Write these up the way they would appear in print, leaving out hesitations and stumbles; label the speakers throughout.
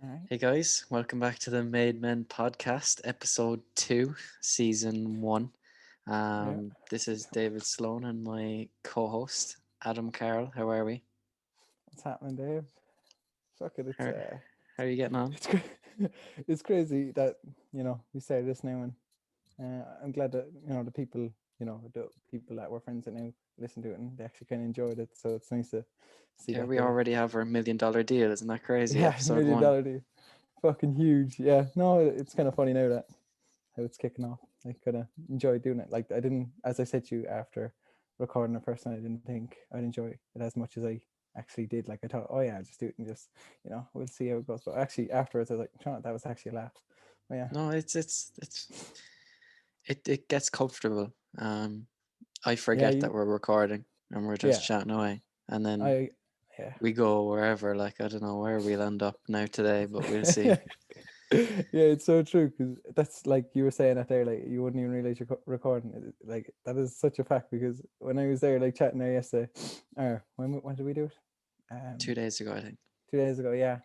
Speaker 1: All right.
Speaker 2: Hey guys, welcome back to the Made Men podcast, episode 2, season 1.
Speaker 1: Yeah.
Speaker 2: This is David Sloan and my co host, Adam Carroll. How are we?
Speaker 1: What's happening, Dave? Fuck it.
Speaker 2: How, how are you getting on?
Speaker 1: It's it's crazy that we started this now, and I'm glad that the people the people that were friends that now listen to it and they actually kind of enjoyed it. So it's nice to see
Speaker 2: Yeah,
Speaker 1: that
Speaker 2: we
Speaker 1: they
Speaker 2: already have our $1 million deal. Isn't that crazy?
Speaker 1: yeah
Speaker 2: Episode
Speaker 1: million
Speaker 2: 1.
Speaker 1: dollar deal, fucking huge. Yeah, no, it's kind of funny now that how it's kicking off. I kind of enjoy doing it. Like I didn't, as I said to you after recording the first time, I didn't think I'd enjoy it as much as I actually did. Like I thought, oh yeah, I'll just do it and just we'll see how it goes. But actually afterwards, I was like, "Try that was actually a laugh." But yeah,
Speaker 2: No, it gets comfortable. I
Speaker 1: yeah,
Speaker 2: forget that we're recording and we're just
Speaker 1: yeah,
Speaker 2: chatting away. And then
Speaker 1: I, yeah.
Speaker 2: we go wherever. Like, I don't know where we'll end up now today, but we'll see.
Speaker 1: Yeah, it's so true because that's like you were saying that there, like you wouldn't even realize you're recording it. Like that is such a fact because when I was there, like chatting there yesterday, or when did we do it? Um,
Speaker 2: 2 days ago, I think.
Speaker 1: 2 days ago, yeah.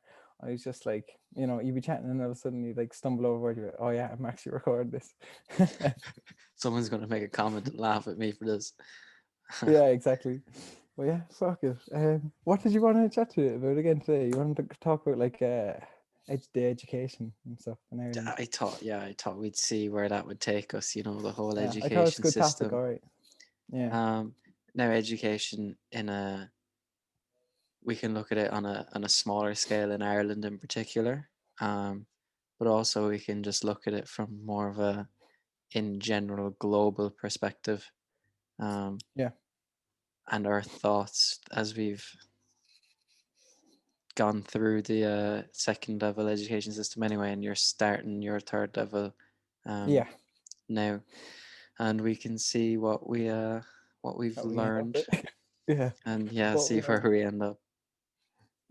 Speaker 1: I was just like, you'd be chatting and all of a sudden you like stumble over and you're like, oh yeah, I'm actually recording this.
Speaker 2: Someone's going to make a comment and laugh at me for this.
Speaker 1: Yeah, exactly. Well, yeah, fuck it. What did you want to chat to about again today? You wanted to talk about like the education and stuff in Ireland.
Speaker 2: I thought we'd see where that would take us, the whole
Speaker 1: Yeah, I thought it's a
Speaker 2: education
Speaker 1: good topic.
Speaker 2: system.
Speaker 1: All right. Yeah.
Speaker 2: Um, Now education we can look at it on a smaller scale in Ireland in particular. But also we can just look at it from more of a in general global perspective. Um,
Speaker 1: Yeah.
Speaker 2: and our thoughts as we've gone through the second level education system anyway, and you're starting your third level
Speaker 1: Yeah.
Speaker 2: now, and we can see what we've
Speaker 1: That we end up
Speaker 2: learned,
Speaker 1: with. Yeah.
Speaker 2: and yeah,
Speaker 1: But
Speaker 2: see where we end up.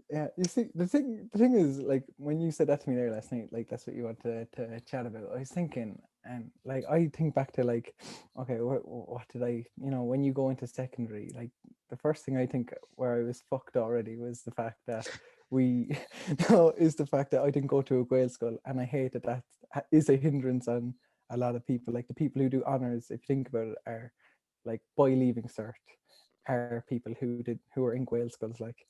Speaker 1: yeah, you see, the thing is, like, when you said that to me there last night, like, that's what you wanted to chat about. I was thinking, and like, I think back to like, okay, what did I, when you go into secondary, like, the first thing I think where I was fucked already was the fact that we, no, is the fact that I didn't go to a Gael school, and I hate that is a hindrance on a lot of people. Like, the people who do honors, if you think about it, are like by leaving cert are people who are in Gael schools, like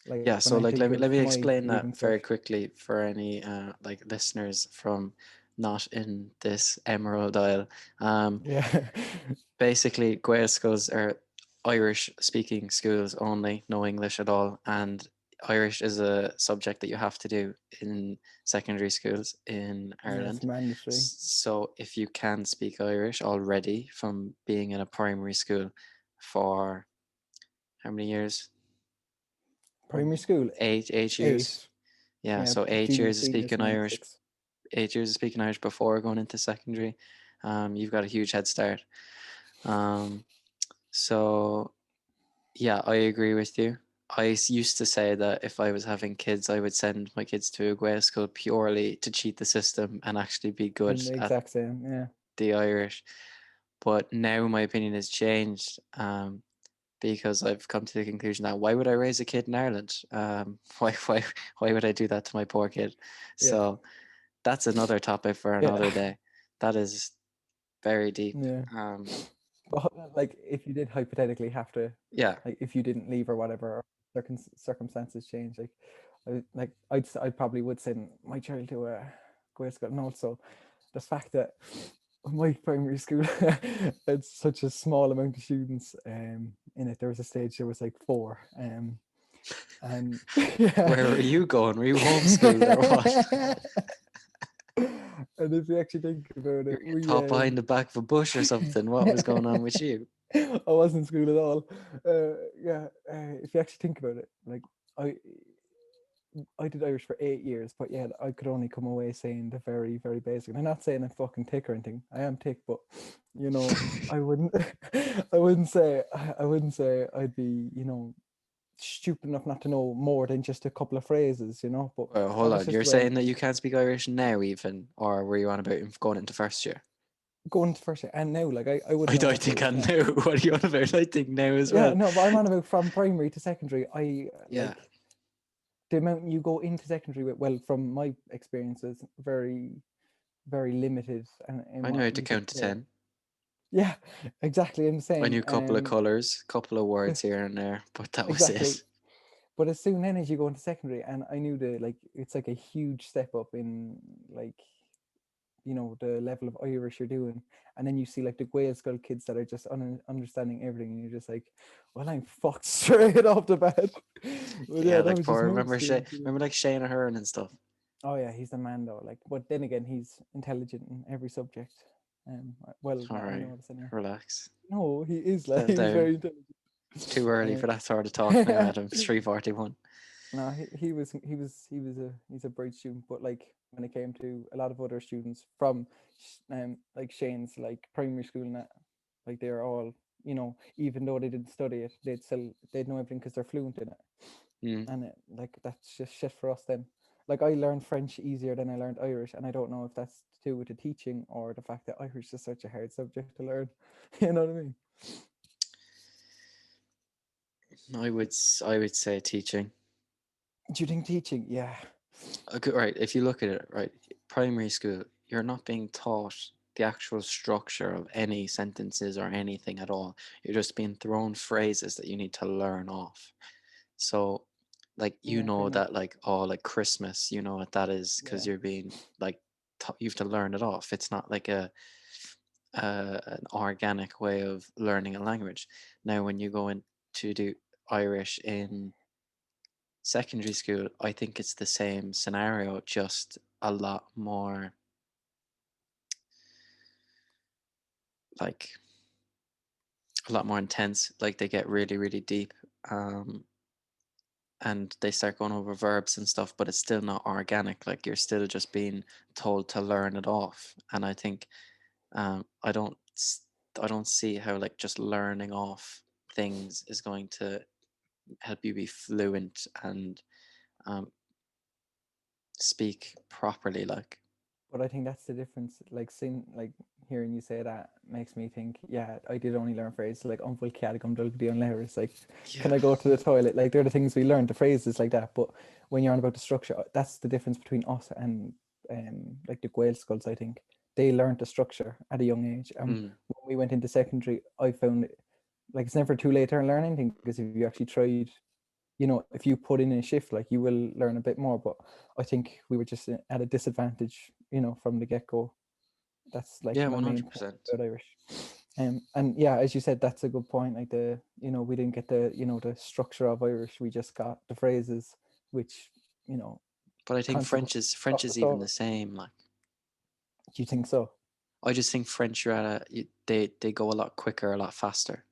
Speaker 2: Yeah,
Speaker 1: when
Speaker 2: so
Speaker 1: I
Speaker 2: like
Speaker 1: think of
Speaker 2: let me
Speaker 1: my
Speaker 2: explain that
Speaker 1: leaving cert.
Speaker 2: very quickly for any like listeners from not in this Emerald Isle. Um,
Speaker 1: Yeah.
Speaker 2: Basically, Gael schools are Irish speaking schools only, no English at all, and Irish is a subject that you have to do in secondary schools in
Speaker 1: Yeah, it's
Speaker 2: Ireland.
Speaker 1: mandatory.
Speaker 2: So if you can speak Irish already from being in a primary school for how many years?
Speaker 1: Primary school,
Speaker 2: 8 years.
Speaker 1: 8.
Speaker 2: Yeah,
Speaker 1: Yeah,
Speaker 2: so eight
Speaker 1: junior
Speaker 2: years of
Speaker 1: seniors
Speaker 2: speaking
Speaker 1: now
Speaker 2: Irish,
Speaker 1: 6.
Speaker 2: 8 years of speaking Irish before going into secondary. You've got a huge head start. Um, so yeah, I agree with you. Used to say that if I was having kids, I would send my kids to a Gael school purely to cheat the system and actually be good
Speaker 1: And the
Speaker 2: at
Speaker 1: exact same. Yeah.
Speaker 2: the Irish. But now my opinion has changed, because I've come to the conclusion that why would I raise a kid in Ireland? Why would I do that to my poor kid?
Speaker 1: Yeah.
Speaker 2: So that's another topic for
Speaker 1: Yeah.
Speaker 2: another day. That is very deep.
Speaker 1: Yeah. But like if you did hypothetically have to,
Speaker 2: Yeah,
Speaker 1: like if you didn't leave or whatever, or circumstances change, I'd probably would send my child to a Gael school. And also the fact that my primary school had such a small amount of students in it. There was a stage there was like 4. And yeah.
Speaker 2: where were you going? Were you homeschooled or what?
Speaker 1: And if you actually think about it,
Speaker 2: You're getting
Speaker 1: we
Speaker 2: taught behind the back of a bush or something. What was going on with you?
Speaker 1: I wasn't in school at all. Yeah, if you actually think about it, like I I did Irish for 8 years, but yeah, I could only come away saying the very, very basic. And I'm not saying I'm fucking thick or anything. I am thick, but I wouldn't, I wouldn't say I'd be, stupid enough not to know more than just a couple of phrases. But
Speaker 2: Well,
Speaker 1: that
Speaker 2: hold
Speaker 1: was
Speaker 2: on.
Speaker 1: just
Speaker 2: You're
Speaker 1: the way
Speaker 2: saying that you can't speak Irish now, even, or were you on about going into first year?
Speaker 1: going to first year and now, like I wouldn't
Speaker 2: I
Speaker 1: know
Speaker 2: don't
Speaker 1: what to
Speaker 2: think I
Speaker 1: do. Yeah,
Speaker 2: know. What are you on about? I think now as
Speaker 1: yeah,
Speaker 2: well.
Speaker 1: no, but I'm on about from primary to secondary. I
Speaker 2: Yeah.
Speaker 1: like the amount you go into secondary with, well, from my experiences, very, very limited, and in
Speaker 2: I knew
Speaker 1: what
Speaker 2: how to
Speaker 1: you could
Speaker 2: count to
Speaker 1: say.
Speaker 2: 10.
Speaker 1: Yeah, exactly. I'm
Speaker 2: I
Speaker 1: saying,
Speaker 2: knew a couple of colors, couple of words here and there, but that was
Speaker 1: exactly.
Speaker 2: it.
Speaker 1: But as soon then as you go into secondary, and I knew it's like a huge step up in like, the level of Irish you're doing, and then you see like the Gael School kids that are just understanding everything, and you're just like, well, I'm fucked straight off the bat. But
Speaker 2: Yeah,
Speaker 1: yeah, that
Speaker 2: like
Speaker 1: was just
Speaker 2: for
Speaker 1: moves to it.
Speaker 2: remember like Shane Ahern and stuff.
Speaker 1: Oh yeah, he's the man though. Like, but then again, he's intelligent in every subject. Well,
Speaker 2: All
Speaker 1: that I
Speaker 2: right,
Speaker 1: notice anyway.
Speaker 2: relax.
Speaker 1: No, he is like
Speaker 2: Settle
Speaker 1: he's
Speaker 2: down.
Speaker 1: very intelligent.
Speaker 2: Too early for that sort of talk now, Adam. It's 3:41.
Speaker 1: No, he's a bright student, but like when it came to a lot of other students from like Shane's like primary school and that, like they're all, even though they didn't study it, they'd know everything because they're fluent in it.
Speaker 2: Mm.
Speaker 1: And like that's just shit for us then. Like I learned French easier than I learned Irish, and I don't know if that's to do with the teaching or the fact that Irish is such a hard subject to learn. You know what I mean?
Speaker 2: I would say teaching.
Speaker 1: Do you think teaching? Yeah.
Speaker 2: Okay, right. If you look at it, right, primary school, you're not being taught the actual structure of any sentences or anything at all. You're just being thrown phrases that you need to learn off. So, like,
Speaker 1: Yeah, pretty much.
Speaker 2: that, like, oh, like Christmas, you know what that is because
Speaker 1: Yeah.
Speaker 2: you're being, like, you have to learn it off. It's not like an organic way of learning a language. Now, when you go in to do Irish in secondary school, I think it's the same scenario, just like a lot more intense. Like they get really, really deep, um, and they start going over verbs and stuff, but it's still not organic. Like you're still just being told to learn it off. And I think I I don't see how like just learning off things is going to help you be fluent and um, speak properly. Like,
Speaker 1: But I think that's the difference. Like seeing, like hearing you say that makes me think, yeah, I did only learn phrases like "Unful Cialicum Dulgadi on It's like,
Speaker 2: yeah,
Speaker 1: can I go to the toilet? Like they're the things we learned, the phrases like that. But when you're on about the structure, that's the difference between us and like the Gael schools, I think. They learned the structure at a young age. And
Speaker 2: mm,
Speaker 1: when we went into secondary, I found like it's never too late to learn anything, because if you actually tried, if you put in a shift, like you will learn a bit more. But I think we were just at a disadvantage, from the get-go. That's like
Speaker 2: yeah,
Speaker 1: my
Speaker 2: one
Speaker 1: main
Speaker 2: hundred
Speaker 1: point
Speaker 2: percent.
Speaker 1: about Irish. And yeah, as you said, that's a good point. Like we didn't get the structure of Irish. We just got the phrases, which you know
Speaker 2: But I think
Speaker 1: consequently
Speaker 2: French
Speaker 1: fucked
Speaker 2: is
Speaker 1: us
Speaker 2: even the
Speaker 1: over.
Speaker 2: same. Like
Speaker 1: Do you think so?
Speaker 2: I just think French, you're at they go a lot quicker, a lot faster.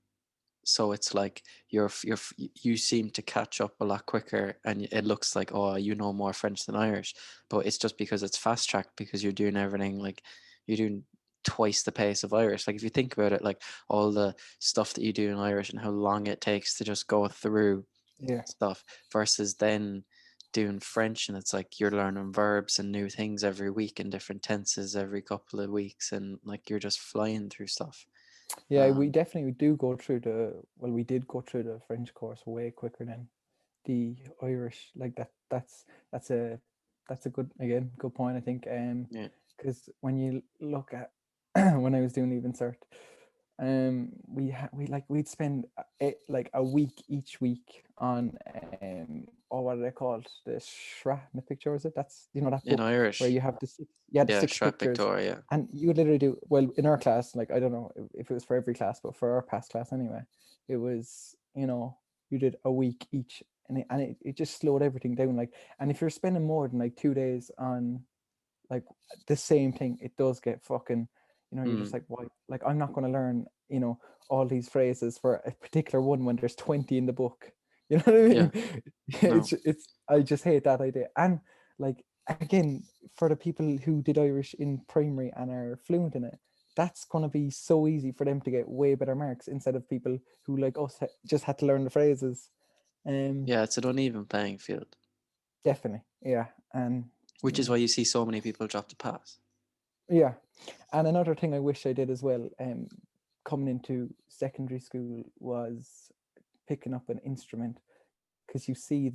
Speaker 2: So it's like you seem to catch up a lot quicker, and it looks like, oh, you know more French than Irish, but it's just because it's fast tracked, because you're doing everything like you're doing twice the pace of Irish. Like if you think about it, like all the stuff that you do in Irish and how long it takes to just go through
Speaker 1: Yeah.
Speaker 2: stuff versus then doing French, and it's like you're learning verbs and new things every week in different tenses every couple of weeks, and like you're just flying through stuff.
Speaker 1: Yeah, we
Speaker 2: Um,
Speaker 1: definitely do go through we did go through the French course way quicker than the Irish. Like that's a that's a good point, I think.
Speaker 2: yeah,
Speaker 1: Because when you look at when I was doing Leaving Cert, we'd spend like a week each week on what are they called, the Shrapnel picture, is it? That's that
Speaker 2: in
Speaker 1: book where
Speaker 2: Irish,
Speaker 1: you have the
Speaker 2: yeah,
Speaker 1: six
Speaker 2: Shrap
Speaker 1: pictures,
Speaker 2: Victoria.
Speaker 1: and you would literally do, well, in our class, like I don't know if it was for every class, but for our past class anyway, it was, you did a week each, and it just slowed everything down. Like, and if you're spending more than like 2 days on like the same thing, it does get fucking, you're just
Speaker 2: Mm,
Speaker 1: like, why? Like, I'm not going to learn, all these phrases for a particular one when there's 20 in the book. You know what I
Speaker 2: yeah,
Speaker 1: mean?
Speaker 2: no,
Speaker 1: I just hate that idea. And like, again, for the people who did Irish in primary and are fluent in it, that's going to be so easy for them to get way better marks, instead of people who like us just had to learn the phrases. Um,
Speaker 2: yeah, it's an uneven playing field,
Speaker 1: Definitely, yeah. And
Speaker 2: which is
Speaker 1: mm,
Speaker 2: why you see so many people drop the pass.
Speaker 1: yeah. And another thing I wish I did as well, coming into secondary school, was picking up an instrument, because you see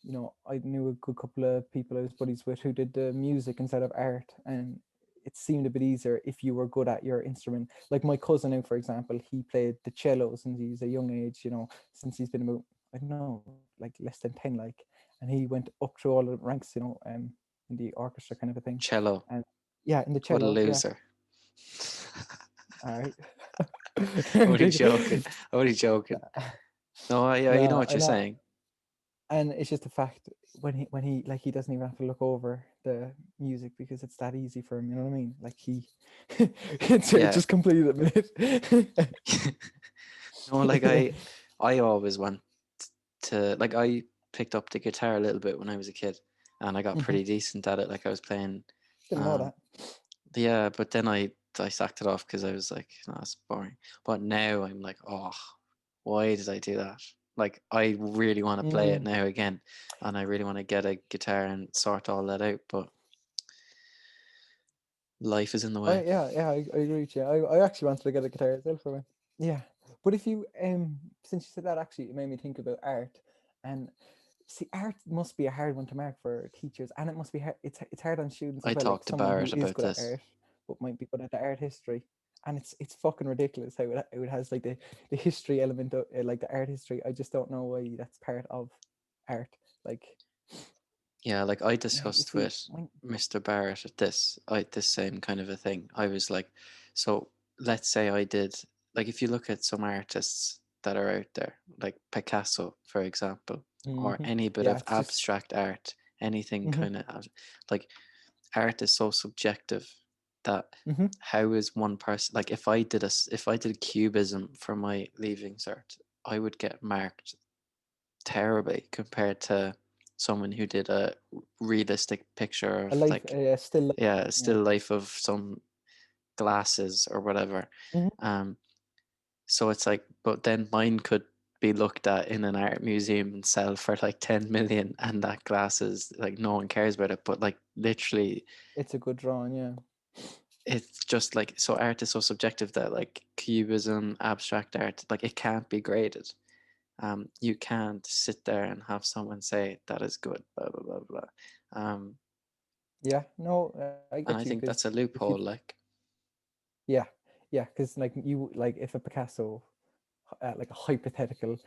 Speaker 1: I knew a good couple of people I was buddies with who did the music instead of art, and it seemed a bit easier if you were good at your instrument. Like my cousin now, for example, he played the cello since he's a young age, since he's been about, I don't know, like less than 10, like, and he went up through all the ranks, in the orchestra kind of a thing.
Speaker 2: Cello.
Speaker 1: And yeah, in the
Speaker 2: What a
Speaker 1: cello, yeah.
Speaker 2: loser.
Speaker 1: All right.
Speaker 2: Only joking. Only joking. No, you know
Speaker 1: No,
Speaker 2: what
Speaker 1: I
Speaker 2: you're
Speaker 1: know.
Speaker 2: saying.
Speaker 1: And it's just the fact when he like he doesn't even have to look over the music because it's that easy for him. You know what I mean? Like he, it
Speaker 2: Yeah.
Speaker 1: just completed a minute.
Speaker 2: No, like I always want to, like, I picked up the guitar a little bit when I was a kid, and I got pretty decent at it. Like I was playing,
Speaker 1: Didn't know that.
Speaker 2: yeah, but then I sacked it off because I was like, no, it's boring. But now I'm like, oh, why did I do that? Like I really want to play it
Speaker 1: Mm.
Speaker 2: now again, and I really want to get a guitar and sort all that out, but life is in the way.
Speaker 1: Yeah, I agree with you. I actually wanted to get a guitar as well for me. Yeah, but if you since you said that, actually, it made me think about art. And see, art must be a hard one to mark for teachers, and it must be hard. It's hard on students
Speaker 2: I
Speaker 1: as well. Like
Speaker 2: talked to
Speaker 1: someone who
Speaker 2: Barrett
Speaker 1: is
Speaker 2: about
Speaker 1: good at
Speaker 2: this.
Speaker 1: art, but might be good at the art history, and it's fucking ridiculous how it has like the history element of like the art history. I just don't know why that's part of art. Like,
Speaker 2: Yeah, like I
Speaker 1: yeah, you
Speaker 2: discussed
Speaker 1: see,
Speaker 2: with Mr. Barrett at this same kind of a thing. I was like, so let's say I did, like, if you look at some artists that are out there, like Picasso, for example, or any bit
Speaker 1: yeah,
Speaker 2: of
Speaker 1: it's just
Speaker 2: abstract art, anything kind of like art is so subjective that how is one person, like if I did cubism for my leaving cert, I would get marked terribly compared to someone who did a realistic picture
Speaker 1: a
Speaker 2: of,
Speaker 1: life,
Speaker 2: like,
Speaker 1: still life.
Speaker 2: yeah, a
Speaker 1: Yeah.
Speaker 2: still life of some glasses or whatever. um so it's like, but then mine could be looked at in an art museum and sell for like 10 million, and that glasses, like, no one cares about it, but like literally
Speaker 1: It's a good drawing, yeah.
Speaker 2: it's just like, so art is so subjective that, like, cubism, abstract art, like, it can't be graded. You can't sit there and have someone say that is good, blah blah blah blah.
Speaker 1: Yeah, no, I get
Speaker 2: And
Speaker 1: you
Speaker 2: I think
Speaker 1: because
Speaker 2: that's a
Speaker 1: if you,
Speaker 2: loophole. Like,
Speaker 1: yeah, yeah, because like you, like if a Picasso, like a hypothetical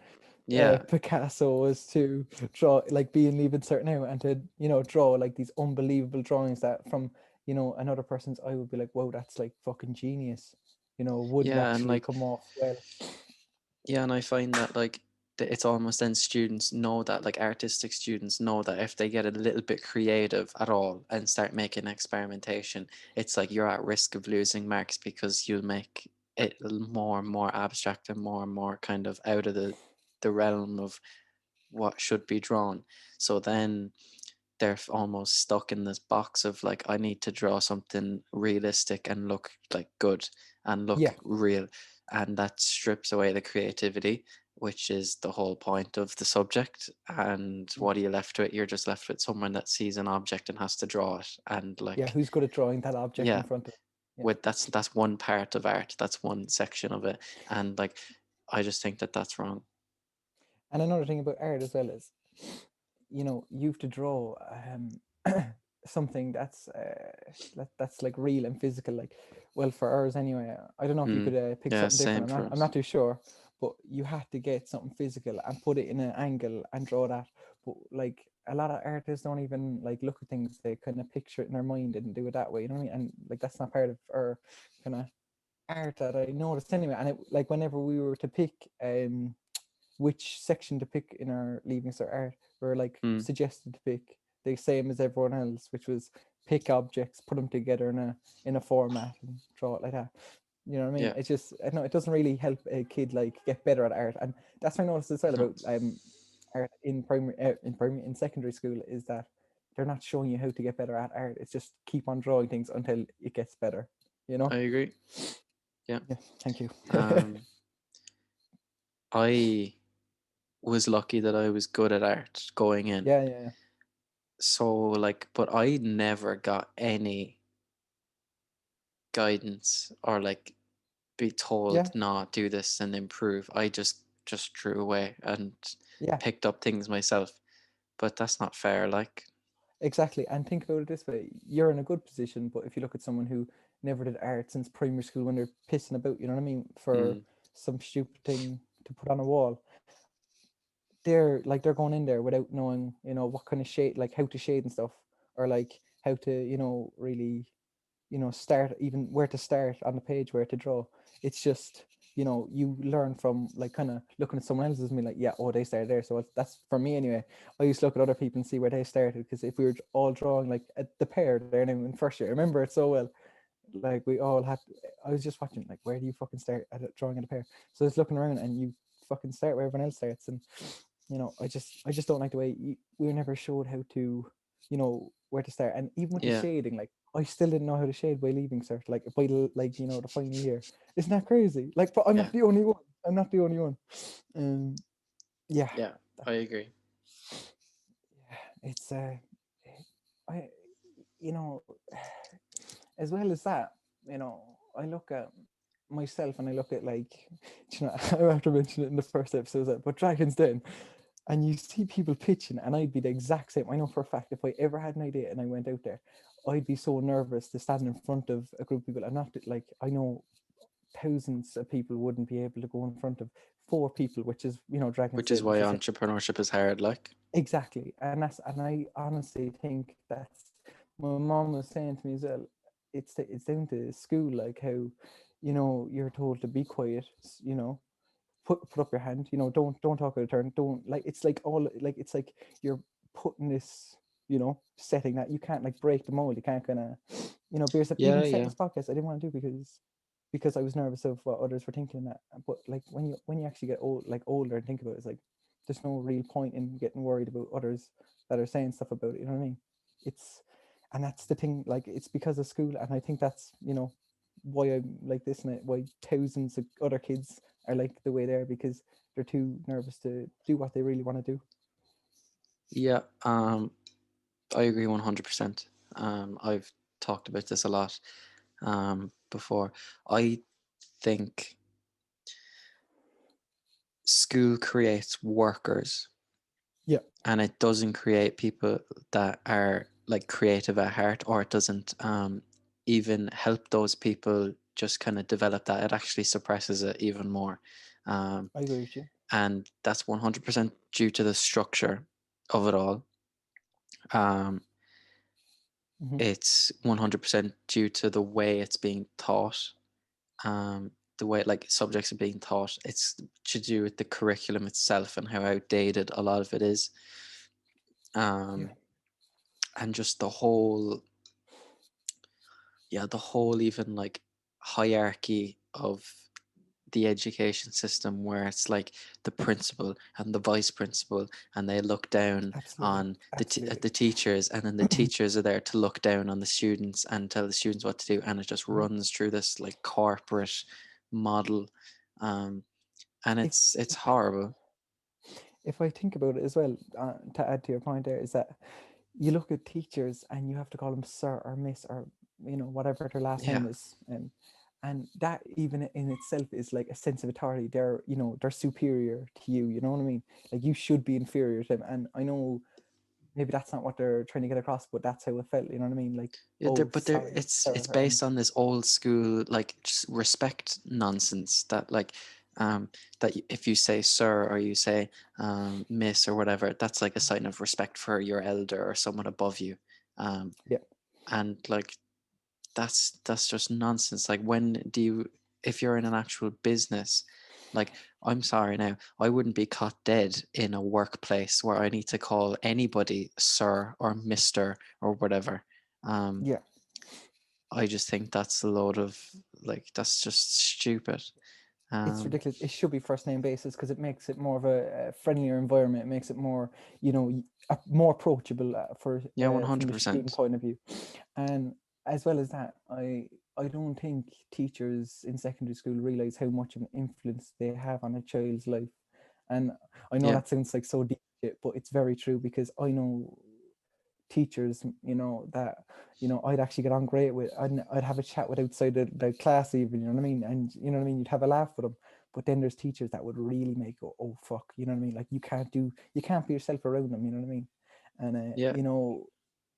Speaker 2: yeah,
Speaker 1: Picasso was to draw, like being leaving certain now and to, draw like these unbelievable drawings that from, another person's eye would be like, wow, that's like fucking genius, would
Speaker 2: yeah, and
Speaker 1: naturally
Speaker 2: like,
Speaker 1: come off well.
Speaker 2: yeah, and I find that, like, it's almost then students know that, like, artistic students know that if they get a little bit creative at all and start making experimentation, it's like you're at risk of losing marks because you'll make it more and more abstract and more kind of out of the realm of what should be drawn. So then they're almost stuck in this box of, like, I need to draw something realistic and look like good and look
Speaker 1: Yeah,
Speaker 2: real, and that strips away the creativity, which is the whole point of the subject. And what are you left with? You're just left with someone that sees an object and has to draw it, and,
Speaker 1: yeah,
Speaker 2: like,
Speaker 1: who's good at drawing that object in
Speaker 2: yeah,
Speaker 1: front of them?
Speaker 2: with that's one part of art, that's one section of it, and, like, I just think that that's wrong.
Speaker 1: And another thing about art as well is, you have to draw something that's like real and physical. Like, well, for ours anyway. I don't know if you
Speaker 2: Mm.
Speaker 1: could pick
Speaker 2: Yeah,
Speaker 1: something
Speaker 2: same
Speaker 1: different.
Speaker 2: for
Speaker 1: I'm
Speaker 2: us.
Speaker 1: not too sure, but you had to get something physical and put it in an angle and draw that. But like a lot of artists don't even like look at things; they kind of picture it in their mind and do it that way. You know what I mean? And like that's not part of our kind of art that I noticed anyway. And it, like whenever we were to pick which section to pick in our leaving cert art, we were like
Speaker 2: Mm.
Speaker 1: suggested to pick the same as everyone else, which was pick objects, put them together in a format and draw it like that. You know what I mean?
Speaker 2: Yeah.
Speaker 1: It's just, I know it doesn't really help a kid like get better at art, and that's what I noticed as well
Speaker 2: No.
Speaker 1: about art in secondary school is that they're not showing you how to get better at art. It's just keep on drawing things until it gets better. You know?
Speaker 2: I agree. Yeah.
Speaker 1: Yeah. Thank you.
Speaker 2: Um, I was lucky that I was good at art going in.
Speaker 1: Yeah, yeah,
Speaker 2: So, like, but I never got any guidance or, like, be
Speaker 1: yeah,
Speaker 2: told, no, do this and improve. I just drew away and
Speaker 1: yeah.
Speaker 2: picked up things myself. but that's not fair. Like,
Speaker 1: Exactly. And think about it this way: you're in a good position, but if you look at someone who never did art since primary school when they're pissing about, you know what I mean, for
Speaker 2: mm,
Speaker 1: some stupid thing to put on a wall, they're going in there without knowing, what kind of shade, like how to shade and stuff, or like how to, really, start, even where to start on the page, where to draw. It's just, you learn from like kind of looking at someone else's and be like, yeah, oh, they started there. So that's for me anyway. I used to look at other people and see where they started, because if we were all drawing like at the pair there now in first year, I remember it so well. Like we all had, I was just watching like, where do you fucking start at drawing at a pair? So it's looking around and you fucking start where everyone else starts. And I just don't like the way we were never showed how to, where to start. And even with the
Speaker 2: yeah,
Speaker 1: shading, like I still didn't know how to shade by leaving cert, like by like the final year. Isn't that crazy? Like, but I'm
Speaker 2: yeah,
Speaker 1: not the only one. I'm not the only one. Yeah,
Speaker 2: yeah. I agree.
Speaker 1: yeah. It's I, you know, as well as that, I look at myself and I look at like, I have to mention it in the first episode, but Dragon's Den, and you see people pitching, and I'd be the exact same. I know for a fact if I ever had an idea and I went out there, I'd be so nervous to stand in front of a group of people. And not like, I know thousands of people wouldn't be able to go in front of four people, which is, Dragon's
Speaker 2: Which is
Speaker 1: Den,
Speaker 2: why
Speaker 1: which is
Speaker 2: entrepreneurship is hard. Like,
Speaker 1: exactly. And I honestly think that's, my mom was saying to me as well, it's down to school, like how, you're told to be quiet, put up your hand, don't talk out of turn, don't, like, it's like all, like, it's like you're putting this, setting that you can't like break the mold. You can't kind of, be yourself.
Speaker 2: yeah,
Speaker 1: Even setting
Speaker 2: yeah,
Speaker 1: this podcast, I didn't want to do because I was nervous of what others were thinking. That, but like when you actually get older and think about it, it's like there's no real point in getting worried about others that are saying stuff about it. You know what I mean? It's And that's the thing. Like, it's because of school, and I think that's, why I'm like this, and why thousands of other kids are like the way they are, because they're too nervous to do what they really want to do.
Speaker 2: yeah. I agree 100%. I've talked about this a lot before. I think school creates workers,
Speaker 1: Yeah,
Speaker 2: and it doesn't create people that are like creative at heart, or it doesn't even help those people just kind of develop that. It actually suppresses it even more. Um,
Speaker 1: I agree with you.
Speaker 2: and that's 100% due to the structure of it all. Um,
Speaker 1: Hmm.
Speaker 2: it's 100% due to the way it's being taught, the way like subjects are being taught. It's to do with the curriculum itself and how outdated a lot of it is.
Speaker 1: Yeah,
Speaker 2: um, and just the whole even like hierarchy of the education system, where it's like the principal and the vice principal, and they look down
Speaker 1: absolutely,
Speaker 2: on
Speaker 1: absolutely.
Speaker 2: the teachers, and then the teachers are there to look down on the students and tell the students what to do, and it just
Speaker 1: Mhm.
Speaker 2: runs through this like corporate model. um, and
Speaker 1: if
Speaker 2: it's
Speaker 1: if
Speaker 2: horrible.
Speaker 1: if I think about it as well, to add to your point there, is that you look at teachers and you have to call them sir or miss, or whatever their last
Speaker 2: Yeah,
Speaker 1: name is, and that even in itself is like a sense of authority. They're superior to you. You know what I mean? Like, you should be inferior to them. And I know maybe that's not what they're trying to get across, but that's how it felt. You know what I mean? Like,
Speaker 2: yeah,
Speaker 1: oh,
Speaker 2: but there
Speaker 1: sorry,
Speaker 2: it's
Speaker 1: sir.
Speaker 2: based on this old school like just respect nonsense, that like if you say sir, or you say miss or whatever, that's like a sign of respect for your elder or someone above you. um,
Speaker 1: Yeah,
Speaker 2: and like that's just nonsense. Like, when do you, if you're in an actual business, like, I'm sorry now, I wouldn't be caught dead in a workplace where I need to call anybody sir or mister or whatever. um
Speaker 1: yeah.
Speaker 2: I just think that's a load of, like, that's just stupid.
Speaker 1: It's
Speaker 2: um
Speaker 1: ridiculous. It should be first name basis, because it makes it more of a friendlier environment. It makes it more, more approachable, for
Speaker 2: yeah,
Speaker 1: from the student
Speaker 2: 100%.
Speaker 1: point of view. And as well as that, I don't think teachers in secondary school realize how much of an influence they have on a child's life. And I know
Speaker 2: Yeah,
Speaker 1: that sounds like so deep, but it's very true, because I know teachers, that, I'd actually get on great with. I'd have a chat with outside the class even, you know what I mean? And you know what I mean, you'd have a laugh with them. But then there's teachers that would really make, oh fuck, you know what I mean? Like, you can't be yourself around them, you know what I mean? And
Speaker 2: Yeah,
Speaker 1: you know,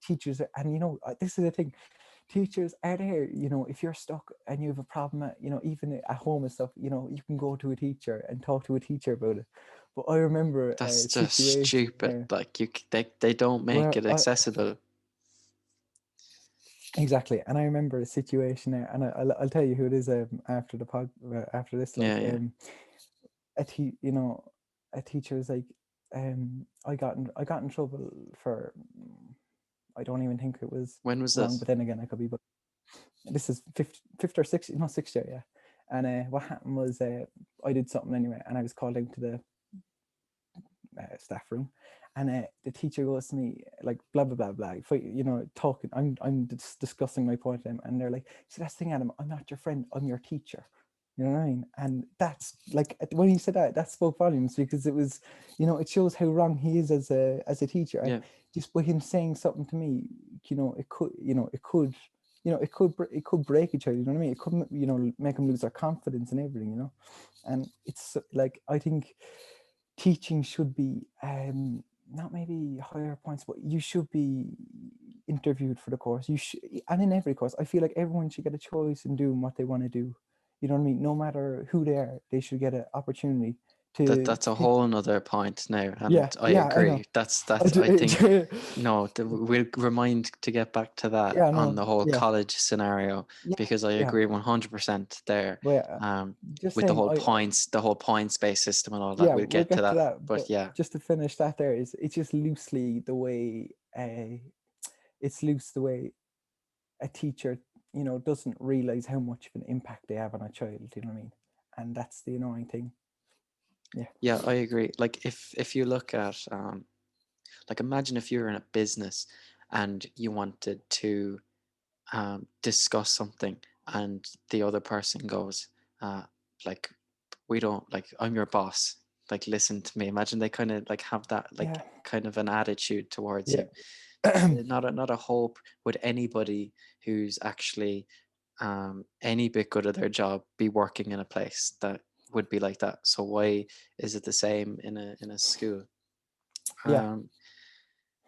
Speaker 1: teachers and you know, this is the thing, teachers are there, you know, if you're stuck and you have a problem at, you know, even at home and stuff, you know, you can go to a teacher and talk to a teacher about it. But I remember
Speaker 2: that's
Speaker 1: a
Speaker 2: just
Speaker 1: situation
Speaker 2: stupid.
Speaker 1: there
Speaker 2: Like they don't make
Speaker 1: where
Speaker 2: it accessible.
Speaker 1: exactly, and I remember a situation there, and I'll tell you who it is after the after this,
Speaker 2: Yeah,
Speaker 1: like
Speaker 2: yeah.
Speaker 1: you know, a teacher was like, I got in trouble for, I don't even think it was
Speaker 2: When was
Speaker 1: wrong,
Speaker 2: this?
Speaker 1: but then again I could be, but this is fifth or sixth, not sixth year, yeah. And what happened was I did something anyway, and I was called into the staff room, and the teacher goes to me like blah blah blah blah. If you know, talking, I'm discussing my point to them, and they're like, "See, that's the thing, Adam. I'm not your friend. I'm your teacher." You know what I mean? And that's like when he said that, that spoke volumes, because it was, you know, it shows how wrong he is as a teacher, and
Speaker 2: Yeah,
Speaker 1: just by him saying something to me, you know, it could, you know, it could. You know, it could break each other. You know what I mean? It could, you know, make them lose their confidence and everything. You know, and it's like, I think teaching should be not maybe higher points, but you should be interviewed for the course. You should, and in every course, I feel like everyone should get a choice in doing what they want to do. You know what I mean? No matter who they are, they should get an opportunity
Speaker 2: that's
Speaker 1: to
Speaker 2: a
Speaker 1: pick.
Speaker 2: whole nother point now, and
Speaker 1: Yeah,
Speaker 2: I
Speaker 1: yeah, I know.
Speaker 2: agree. That's I think no, we'll remind to get back to that
Speaker 1: Yeah,
Speaker 2: on
Speaker 1: no,
Speaker 2: the whole
Speaker 1: yeah,
Speaker 2: college scenario,
Speaker 1: yeah,
Speaker 2: because I
Speaker 1: yeah.
Speaker 2: agree 100% there.
Speaker 1: But yeah, just
Speaker 2: With
Speaker 1: saying,
Speaker 2: the whole points based system and all that,
Speaker 1: yeah,
Speaker 2: we'll
Speaker 1: we'll
Speaker 2: get to
Speaker 1: get to
Speaker 2: that.
Speaker 1: that.
Speaker 2: But
Speaker 1: But
Speaker 2: yeah,
Speaker 1: just to finish that, there is, it's just loosely the way it's loose the way a teacher, you know, doesn't realize how much of an impact they have on a child. You know what I mean? And that's the annoying thing. Yeah.
Speaker 2: yeah, I agree. Like if you look at like imagine if you're in a business and you wanted to discuss something, and the other person goes, uh, like, we don't like, I'm your boss. Like, listen to me. Imagine they kind of like have that
Speaker 1: Yeah.
Speaker 2: like kind of an attitude towards
Speaker 1: Yeah.
Speaker 2: you. Not a hope would anybody who's actually any bit good at their job be working in a place that would be like that. So why is it the same in a school?
Speaker 1: Yeah.
Speaker 2: Um,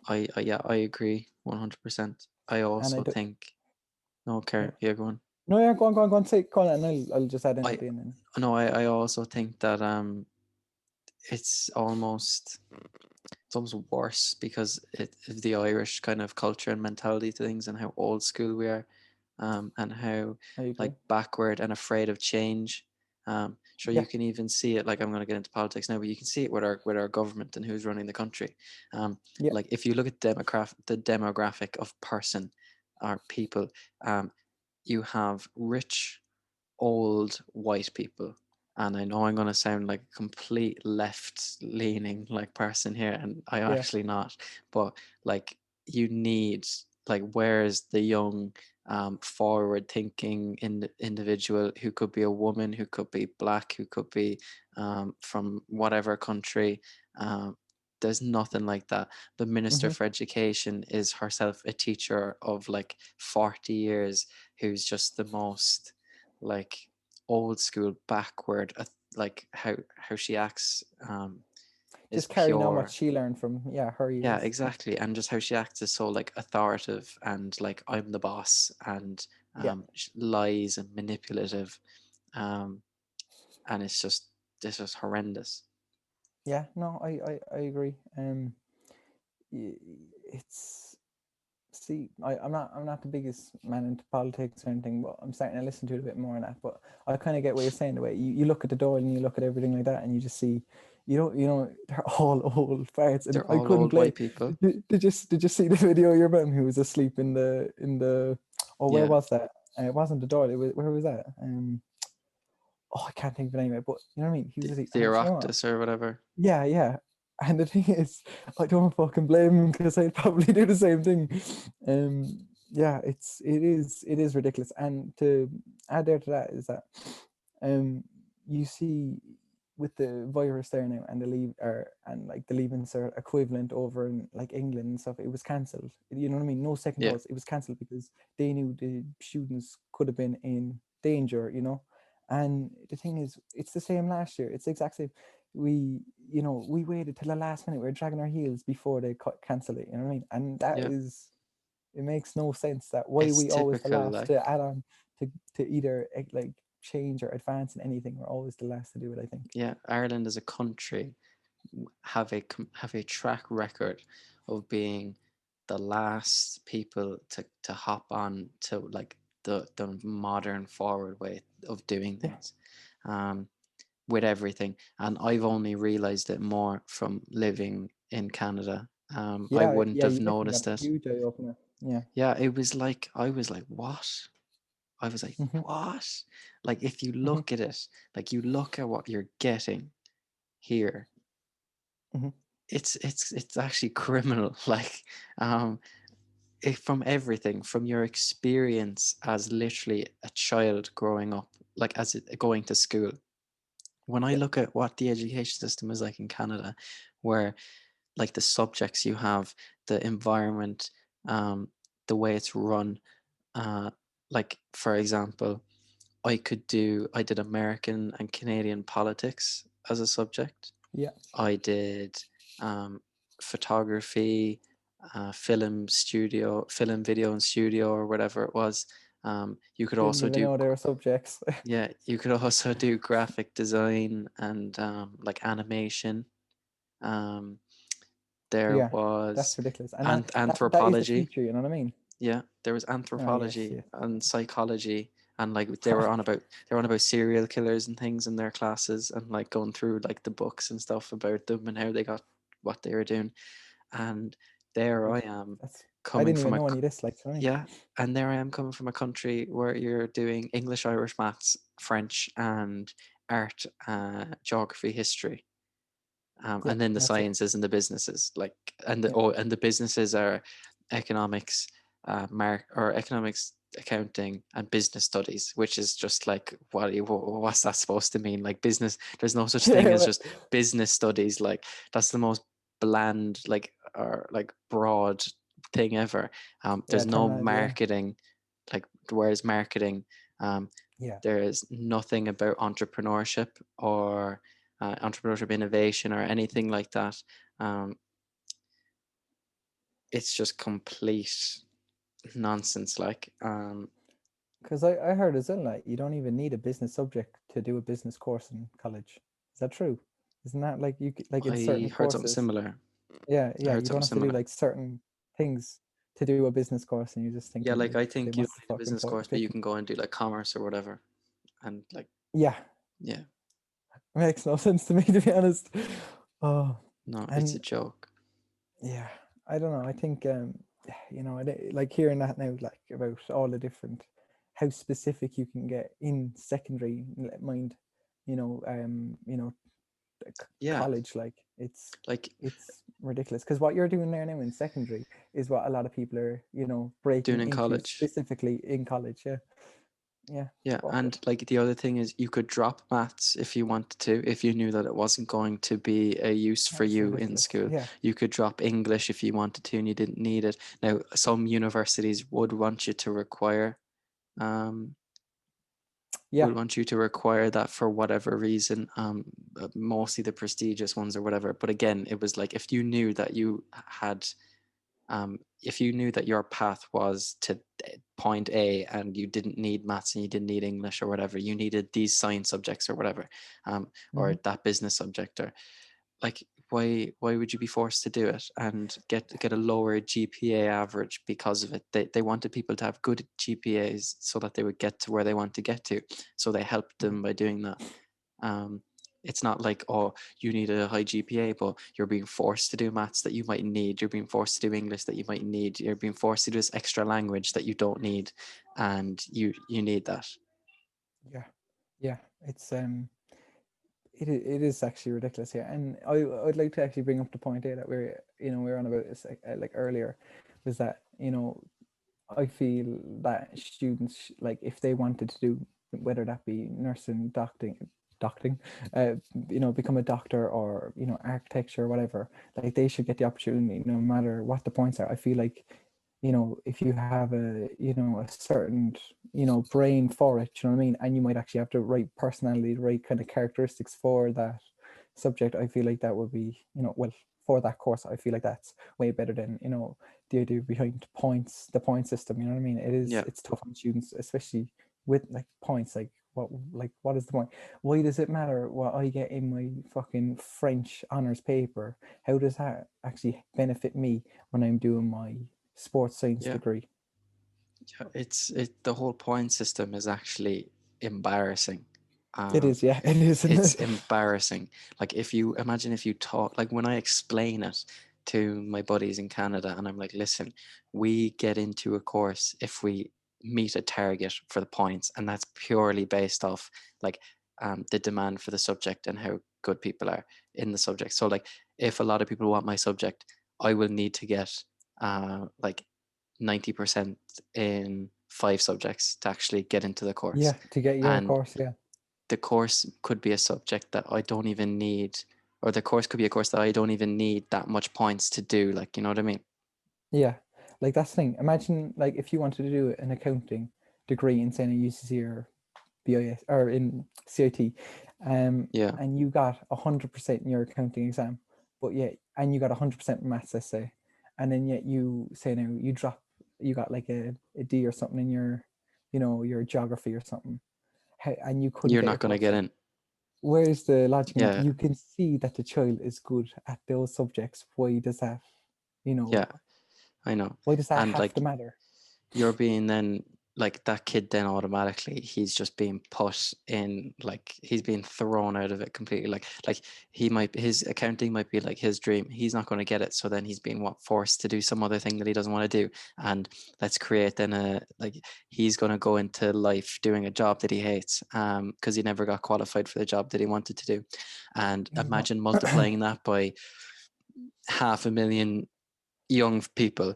Speaker 2: I yeah, I agree 100%. I
Speaker 1: And I
Speaker 2: also
Speaker 1: do.
Speaker 2: think no,
Speaker 1: Yeah.
Speaker 2: okay, yeah, go on.
Speaker 1: No, yeah, go on, say, go on, and I'll just add in
Speaker 2: I
Speaker 1: at the end. And
Speaker 2: no, I also think that it's almost it's almost worse because of the Irish kind of culture and mentality to things, and how old school we are, and how
Speaker 1: I
Speaker 2: like
Speaker 1: agree.
Speaker 2: backward and afraid of change. Sure,
Speaker 1: Yeah.
Speaker 2: you can even see it. Like, I'm going to get into politics now, but you can see it with our government and who's running the country.
Speaker 1: Yeah.
Speaker 2: Like, if you look at the demographic of person or people, um, you have rich old white people. And I know I'm going to sound like a complete left leaning like person here, and I'm
Speaker 1: Yeah.
Speaker 2: actually not. But like, you need, like, where's the young forward thinking individual who could be a woman, who could be black, who could be from whatever country. um, there's nothing like that. The minister
Speaker 1: Mm-hmm.
Speaker 2: for education is herself a teacher of like 40 years, who's just the most like old school backward, like how she acts is
Speaker 1: Just carrying on what
Speaker 2: pure.
Speaker 1: she learned from, yeah, her
Speaker 2: Yeah,
Speaker 1: years.
Speaker 2: exactly. And just how she acts is so like authoritative and like, I'm the boss, and
Speaker 1: Yeah.
Speaker 2: lies and manipulative, um and it's just horrendous.
Speaker 1: Yeah. No, I agree. It's, see, I'm not the biggest man into politics or anything, but I'm starting to listen to it a bit more on that. But I kind of get what you're saying. The way you look at the door and you look at everything like that, and you just see, they're all old farts, and
Speaker 2: They're
Speaker 1: I
Speaker 2: all
Speaker 1: couldn't
Speaker 2: old
Speaker 1: play.
Speaker 2: white people.
Speaker 1: Did you see the video of your mum who was asleep in the oh, where
Speaker 2: Yeah,
Speaker 1: was that? It wasn't the door. It was, where was that? Oh, I can't think of it anyway. But you know what I mean. He was asleep,
Speaker 2: the
Speaker 1: and you know what?
Speaker 2: Oireachtas or whatever.
Speaker 1: Yeah, yeah. And the thing is, I don't fucking blame him, because I'd probably do the same thing. Yeah, it is ridiculous. And to add there to that is that, um, you see with the virus there now, and the leave, or and like the leaving cert equivalent over in like England and stuff, it was cancelled. You know what I mean? No second
Speaker 2: Yeah,
Speaker 1: thoughts. It was cancelled because they knew the students could have been in danger. And the thing is, it's the same last year. It's the exact same. we we waited till the last minute. We were dragging our heels before they cancel it. You know what I mean? And that
Speaker 2: Yeah,
Speaker 1: is, it makes no sense that why
Speaker 2: it's
Speaker 1: we always the
Speaker 2: typical.
Speaker 1: last to
Speaker 2: Like,
Speaker 1: add on to either like change or advance in anything. We're always the last to do it, I think.
Speaker 2: yeah, Ireland as a country have a track record of being the last people to hop on to like the modern forward way of doing
Speaker 1: Yeah,
Speaker 2: things, um, with everything. And I've only realized it more from living in Canada. I
Speaker 1: yeah,
Speaker 2: wouldn't
Speaker 1: yeah.
Speaker 2: have
Speaker 1: You definitely got
Speaker 2: noticed
Speaker 1: a
Speaker 2: it.
Speaker 1: huge eye opener. Yeah.
Speaker 2: Yeah, it was like I was like, what? I was like,
Speaker 1: Hmm.
Speaker 2: what? Like, if you
Speaker 1: Hmm.
Speaker 2: look at it, like you look at what you're getting here,
Speaker 1: Hmm.
Speaker 2: it's actually criminal. Like, um, from everything, from your experience as literally a child growing up, like going to school. When I
Speaker 1: Yeah.
Speaker 2: look at what the education system is like in Canada, where like the subjects you have, the environment, um, the way it's run, uh, like for example, I did American and Canadian politics as a subject.
Speaker 1: Yeah.
Speaker 2: I did um, photography, film, video, and studio, or whatever it was. You could
Speaker 1: Didn't
Speaker 2: also
Speaker 1: even
Speaker 2: do,
Speaker 1: know they were subjects.
Speaker 2: yeah, you could also do graphic design and like animation. Um, there
Speaker 1: Yeah,
Speaker 2: was
Speaker 1: that's ridiculous. And that is the
Speaker 2: anthropology.
Speaker 1: future. You know what I mean?
Speaker 2: Yeah, there was
Speaker 1: Ah, yes,
Speaker 2: anthropology
Speaker 1: yes.
Speaker 2: and psychology, and like they were on about serial killers and things in their classes, and like going through like the books and stuff about them and how they got what they were doing. And there I
Speaker 1: Good.
Speaker 2: am
Speaker 1: That's I
Speaker 2: coming
Speaker 1: didn't
Speaker 2: from
Speaker 1: even
Speaker 2: a
Speaker 1: know any of this. Like, you know what
Speaker 2: yeah, and there I am coming from a country where you're doing English, Irish, maths, French, and art, geography, history,
Speaker 1: I mean?
Speaker 2: and then the
Speaker 1: Yeah, that's it.
Speaker 2: sciences and the businesses, like, and the
Speaker 1: Yeah,
Speaker 2: and the businesses are economics, economics, accounting, and business studies, which is just like what's that supposed to mean? Like business, there's no such thing
Speaker 1: yeah,
Speaker 2: as just business studies. Like that's the most bland, like, or like broad thing ever.
Speaker 1: yeah.
Speaker 2: There's no
Speaker 1: Terminology. Yeah,
Speaker 2: marketing, like, whereas marketing, um,
Speaker 1: yeah.
Speaker 2: there is nothing about entrepreneurship or entrepreneurship innovation or anything like that. Um, it's just complete nonsense. Like,
Speaker 1: Because I heard as well that you don't even need a business subject to do a business course in college. Is that true? Isn't that like like in
Speaker 2: I
Speaker 1: certain
Speaker 2: heard something
Speaker 1: courses?
Speaker 2: similar.
Speaker 1: Yeah,
Speaker 2: I
Speaker 1: yeah.
Speaker 2: heard
Speaker 1: You don't
Speaker 2: something
Speaker 1: have to do
Speaker 2: similar.
Speaker 1: like certain things to do a business course, and you're just
Speaker 2: Yeah,
Speaker 1: thinking
Speaker 2: like
Speaker 1: like
Speaker 2: I
Speaker 1: they
Speaker 2: think you
Speaker 1: must
Speaker 2: don't
Speaker 1: have
Speaker 2: need a
Speaker 1: fucking
Speaker 2: business course, but you
Speaker 1: picked.
Speaker 2: can go and do like commerce or whatever. And like,
Speaker 1: Yeah,
Speaker 2: yeah,
Speaker 1: makes no sense to me to be honest. Oh,
Speaker 2: no, it's a
Speaker 1: and
Speaker 2: joke.
Speaker 1: yeah, I don't know. I think like hearing that now, like about all the different how specific you can get in secondary mind,
Speaker 2: Yeah,
Speaker 1: college, like
Speaker 2: like
Speaker 1: it's ridiculous because what you're doing there now in secondary is what a lot of people are
Speaker 2: doing
Speaker 1: breaking
Speaker 2: in
Speaker 1: into
Speaker 2: college.
Speaker 1: specifically in college. Yeah, yeah,
Speaker 2: Yeah,
Speaker 1: fuck
Speaker 2: and
Speaker 1: it.
Speaker 2: like the other thing is you could drop maths if you wanted to, if you knew that it wasn't going to be a use for
Speaker 1: That's
Speaker 2: you in
Speaker 1: ridiculous.
Speaker 2: school.
Speaker 1: Yeah,
Speaker 2: You could drop English if you wanted to and you didn't need it. Now, some universities um,
Speaker 1: yeah,
Speaker 2: would want you to require that for whatever reason, mostly the prestigious ones or whatever. But again, it was like if you knew that you had if you knew that your path was to point A and you didn't need maths and you didn't need English or whatever, you needed these science subjects or whatever, or
Speaker 1: hmm,
Speaker 2: that business subject, or like, why would you be forced to do it and get a lower GPA average because of it? They wanted people to have good GPAs so that they would get to where they want to get to. So they helped
Speaker 1: hmm.
Speaker 2: them by doing that. Um, it's not like, oh, you need a high GPA, but you're being forced to do maths that you might need. You're being forced to do English that you might need. You're being forced to do this extra language that you don't need, and you need that.
Speaker 1: Yeah, yeah. It is actually ridiculous here, and I'd like to actually bring up the point here that we're on about this like earlier, was that I feel that students, like if they wanted to do, whether that be nursing, doctoring, uh, become a doctor, or architecture or whatever, like they should get the opportunity no matter what the points are. I feel like if you have a certain brain for it, you know what I mean, and you might actually have the right personality, the right kind of characteristics for that subject, I feel like that would be, well, for that course, I feel like that's way better than, the idea behind points, the point system. You know what I mean?
Speaker 2: Yeah.
Speaker 1: It's tough on students, especially with like points. What is the point? Why does it matter what I get in my fucking French honors paper? How does that actually benefit me when I'm doing my sports science
Speaker 2: Yeah.
Speaker 1: degree?
Speaker 2: Yeah. The whole point system is actually embarrassing.
Speaker 1: It is, yeah, it is, isn't
Speaker 2: It's
Speaker 1: it?
Speaker 2: embarrassing. Like if you imagine if you talk, like when I explain it to my buddies in Canada and I'm like, listen, we get into a course if we meet a target for the points, and that's purely based off like the demand for the subject and how good people are in the subject. So like if a lot of people want my subject, I will need to get like 90% in 5 subjects to actually get into the course.
Speaker 1: Yeah, to get your
Speaker 2: And
Speaker 1: course, yeah.
Speaker 2: the course could be a subject that I don't even need, or the course could be a course that I don't even need that much points to do. Like, you know what I mean?
Speaker 1: Yeah, like that's the thing. Imagine like if you wanted to do an accounting degree in say in UCC or BIS or in CIT,
Speaker 2: Yeah.
Speaker 1: and you got 100% in your accounting exam, but yet and you got 100% in maths, let's say, and then yet you say now you got like a D or something in your, your geography or something, and you couldn't
Speaker 2: You're
Speaker 1: get
Speaker 2: not
Speaker 1: your
Speaker 2: going to
Speaker 1: course.
Speaker 2: get in.
Speaker 1: Where's the logic in that?
Speaker 2: Yeah.
Speaker 1: You can see that the child is good at those subjects. Why does that, you
Speaker 2: Yeah.
Speaker 1: know,
Speaker 2: I know.
Speaker 1: why does that
Speaker 2: And
Speaker 1: have to
Speaker 2: like,
Speaker 1: matter?
Speaker 2: you're being then like that kid then automatically he's just being put in, like he's being thrown out of it completely. Like his accounting might be like his dream, he's not going to get it, so then he's being forced to do some other thing that he doesn't want to do. And let's create then a like he's going to go into life doing a job that he hates because he never got qualified for the job that he wanted to do. And
Speaker 1: You know,
Speaker 2: imagine multiplying that by 500,000 young people,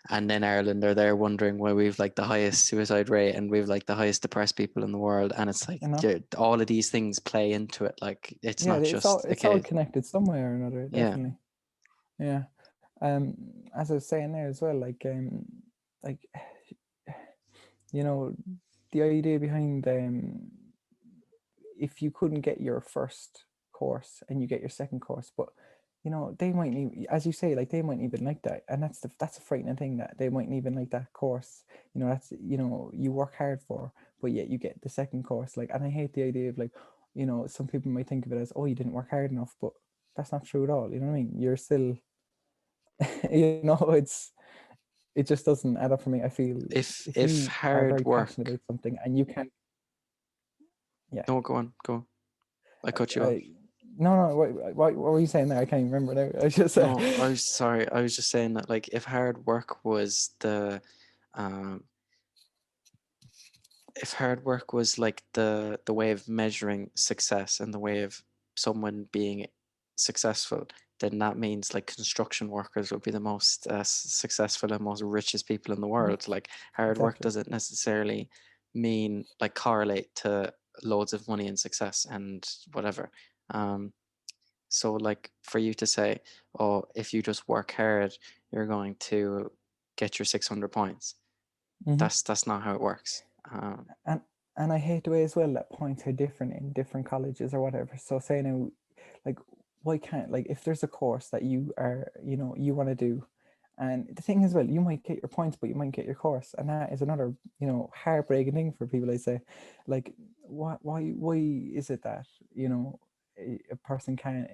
Speaker 2: and then Ireland are there wondering why we've like the highest suicide rate and we've like the highest depressed people in the world. And it's like,
Speaker 1: you know,
Speaker 2: yeah, all of these things play into it. Like it's
Speaker 1: yeah,
Speaker 2: not just a
Speaker 1: it's all
Speaker 2: case.
Speaker 1: connected some way or another,
Speaker 2: Yeah.
Speaker 1: definitely. Yeah. Um, as I was saying there as well, like you know, the idea behind if you couldn't get your first course and you get your second course, but they might need, as you say, like they might even like that, and that's a frightening thing that they might even like that course. That's you work hard for, but yet you get the second course. Like, and I hate the idea of like, some people might think of it as, oh, you didn't work hard enough, but that's not true at all. You know what I mean? You're still, it just doesn't add up for me. I feel if
Speaker 2: If
Speaker 1: you are
Speaker 2: hard
Speaker 1: very passionate
Speaker 2: work,
Speaker 1: about something and you can't, yeah,
Speaker 2: no, go on, go on. I cut you off.
Speaker 1: I no, what were you saying there? I can't even remember now. I just
Speaker 2: No, I was sorry. I was just saying that like if hard work was um if hard work was like the way of measuring success and the way of someone being successful, then that means like construction workers would be the most successful and most richest people in the
Speaker 1: yeah,
Speaker 2: world. Like hard work
Speaker 1: exactly.
Speaker 2: doesn't necessarily mean like correlate to loads of money and success and whatever. Um, so like for you to say, oh, if you just work hard, you're going to get your 600 points.
Speaker 1: Hmm.
Speaker 2: That's not how it works.
Speaker 1: and and I hate the way as well that points are different in different colleges or whatever. So say now, like, why can't, like, if there's a course that you are, you want to do, and the thing is, well, you might get your points, but you might get your course, and that is another, heartbreaking thing for people. I say, like, why is it that a person can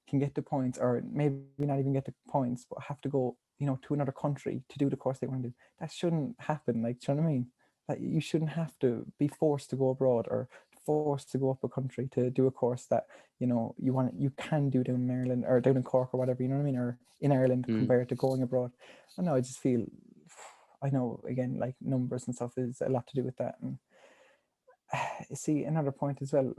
Speaker 1: can get the points, or maybe not even get the points, but have to go to another country to do the course they want to do? That shouldn't happen. Like, do you know what I mean? That you shouldn't have to be forced to go abroad or forced to go up a country to do a course that you can do down in Ireland or down in Cork or whatever, you know what I mean, or in Ireland,
Speaker 2: Mm.
Speaker 1: compared to going abroad. I know, I just feel, I know, again, like numbers and stuff is a lot to do with that. And see, another point as well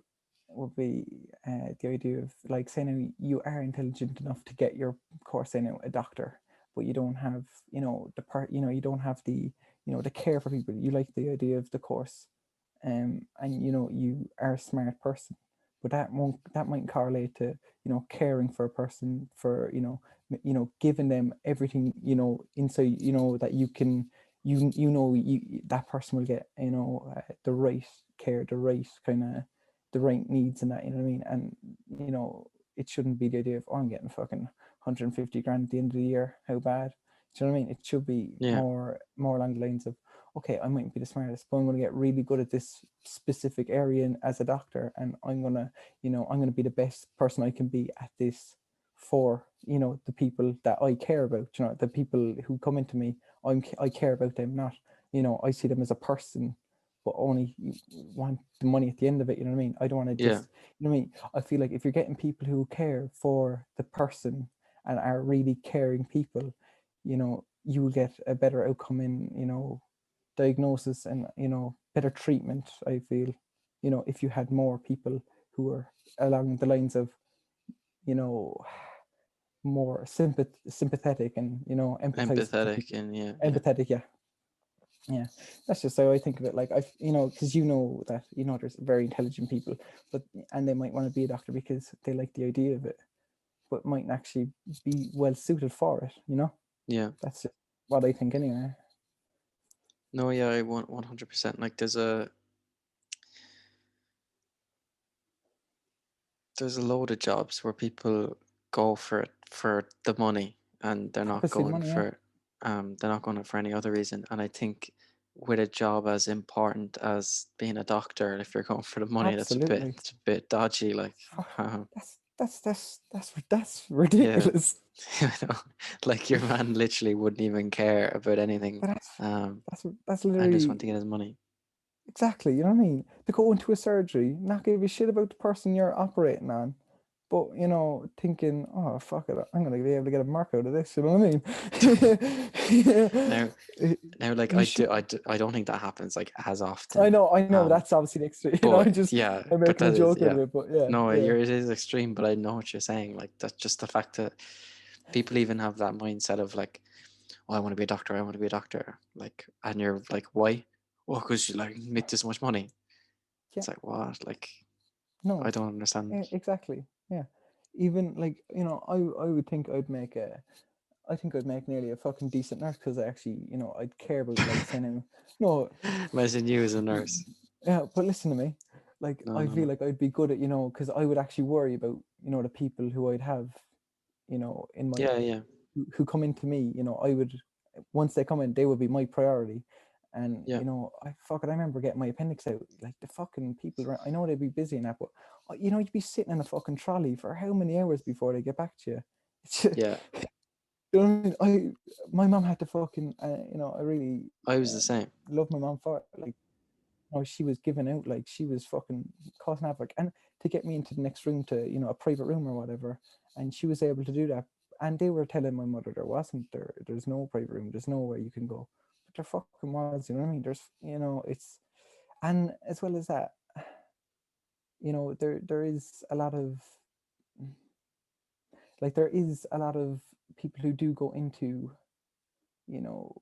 Speaker 1: would be the idea of, like, say now you are intelligent enough to get your course, say now a doctor, but you don't have the part, you don't have the the care for people. You like the idea of the course, and you are a smart person, but that might correlate to caring for a person, for giving them everything inside, that you can, that person will get the right care, the right kind of, the right needs, and that, you know what I mean. And it shouldn't be the idea of, oh, I'm getting fucking 150 grand at the end of the year. How bad? Do you know what I mean? It should be
Speaker 2: Yeah.
Speaker 1: more along the lines of, okay, I mightn't be the smartest, but I'm going to get really good at this specific area as a doctor, and I'm gonna, I'm gonna be the best person I can be at this for, the people that I care about. The people who come into me, I care about them, not, I see them as a person, but only want the money at the end of it. You know what I mean? I don't want to
Speaker 2: Yeah.
Speaker 1: just, you know what I mean? I feel like if you're getting people who care for the person and are really caring people, you will get a better outcome in, diagnosis and, better treatment. I feel, if you had more people who were along the lines of, more sympathetic and, empathize with the
Speaker 2: Empathetic
Speaker 1: people.
Speaker 2: and yeah.
Speaker 1: Empathetic, yeah. That's just how I think of it. Like, because that there's very intelligent people, and they might want to be a doctor because they like the idea of it, but mightn't actually be well suited for it.
Speaker 2: Yeah.
Speaker 1: That's just what I think anyway.
Speaker 2: No, yeah, I want 100%. Like there's a load of jobs where people go for it for the money, and they're not
Speaker 1: Purposely the
Speaker 2: going
Speaker 1: money, yeah.
Speaker 2: for it for any other reason. And I think with a job as important as being a doctor, if you're going for the money,
Speaker 1: Absolutely.
Speaker 2: it's a bit dodgy. Like,
Speaker 1: That's ridiculous.
Speaker 2: you know, like your man literally wouldn't even care about anything.
Speaker 1: But
Speaker 2: And
Speaker 1: that's
Speaker 2: just
Speaker 1: literally
Speaker 2: want to get his money.
Speaker 1: exactly. You know what I mean? To go into a surgery, not give a shit about the person you're operating on, but thinking, oh fuck it, I'm gonna be able to get a mark out of this. You know what I mean?
Speaker 2: Now, like I don't think that happens like as often.
Speaker 1: I know. That's obviously the extreme.
Speaker 2: But
Speaker 1: I'm
Speaker 2: but
Speaker 1: making a
Speaker 2: that is
Speaker 1: joke out of it, but yeah,
Speaker 2: no,
Speaker 1: yeah.
Speaker 2: it is extreme. But I know what you're saying. Like that's just the fact that people even have that mindset of like, oh, I want to be a doctor. I want to be a doctor. Like, and you're like, why? Well, because you like make this much money.
Speaker 1: Yeah.
Speaker 2: It's like what? Like,
Speaker 1: No,
Speaker 2: I don't understand.
Speaker 1: exactly. Yeah. Even like, I would think I think I'd make nearly a fucking decent nurse because I actually, I'd care about like saying, no,
Speaker 2: Imagine you as a nurse.
Speaker 1: yeah, but listen to me. Like,
Speaker 2: No,
Speaker 1: I
Speaker 2: no,
Speaker 1: feel
Speaker 2: no.
Speaker 1: like I'd be good at, because I would actually worry about, the people who I'd have, in my,
Speaker 2: Yeah.
Speaker 1: who come into me, I would, once they come in, they would be my priority. And,
Speaker 2: Yeah.
Speaker 1: I remember getting my appendix out, like the fucking people around, I know they'd be busy and that, but, you'd be sitting in a fucking trolley for how many hours before they get back to you?
Speaker 2: Yeah.
Speaker 1: You know what I mean? My mom had to fucking, I really
Speaker 2: I was the same.
Speaker 1: love my mom for it. Like, she was giving out, like she was fucking causing havoc, and to get me into the next room to, a private room or whatever, and she was able to do that. And they were telling my mother there's no private room, there's nowhere you can go, but there fucking was. You know what I mean? There's, it's, and as well as that, there is a lot of, like, there is a lot of people who do go into, you know,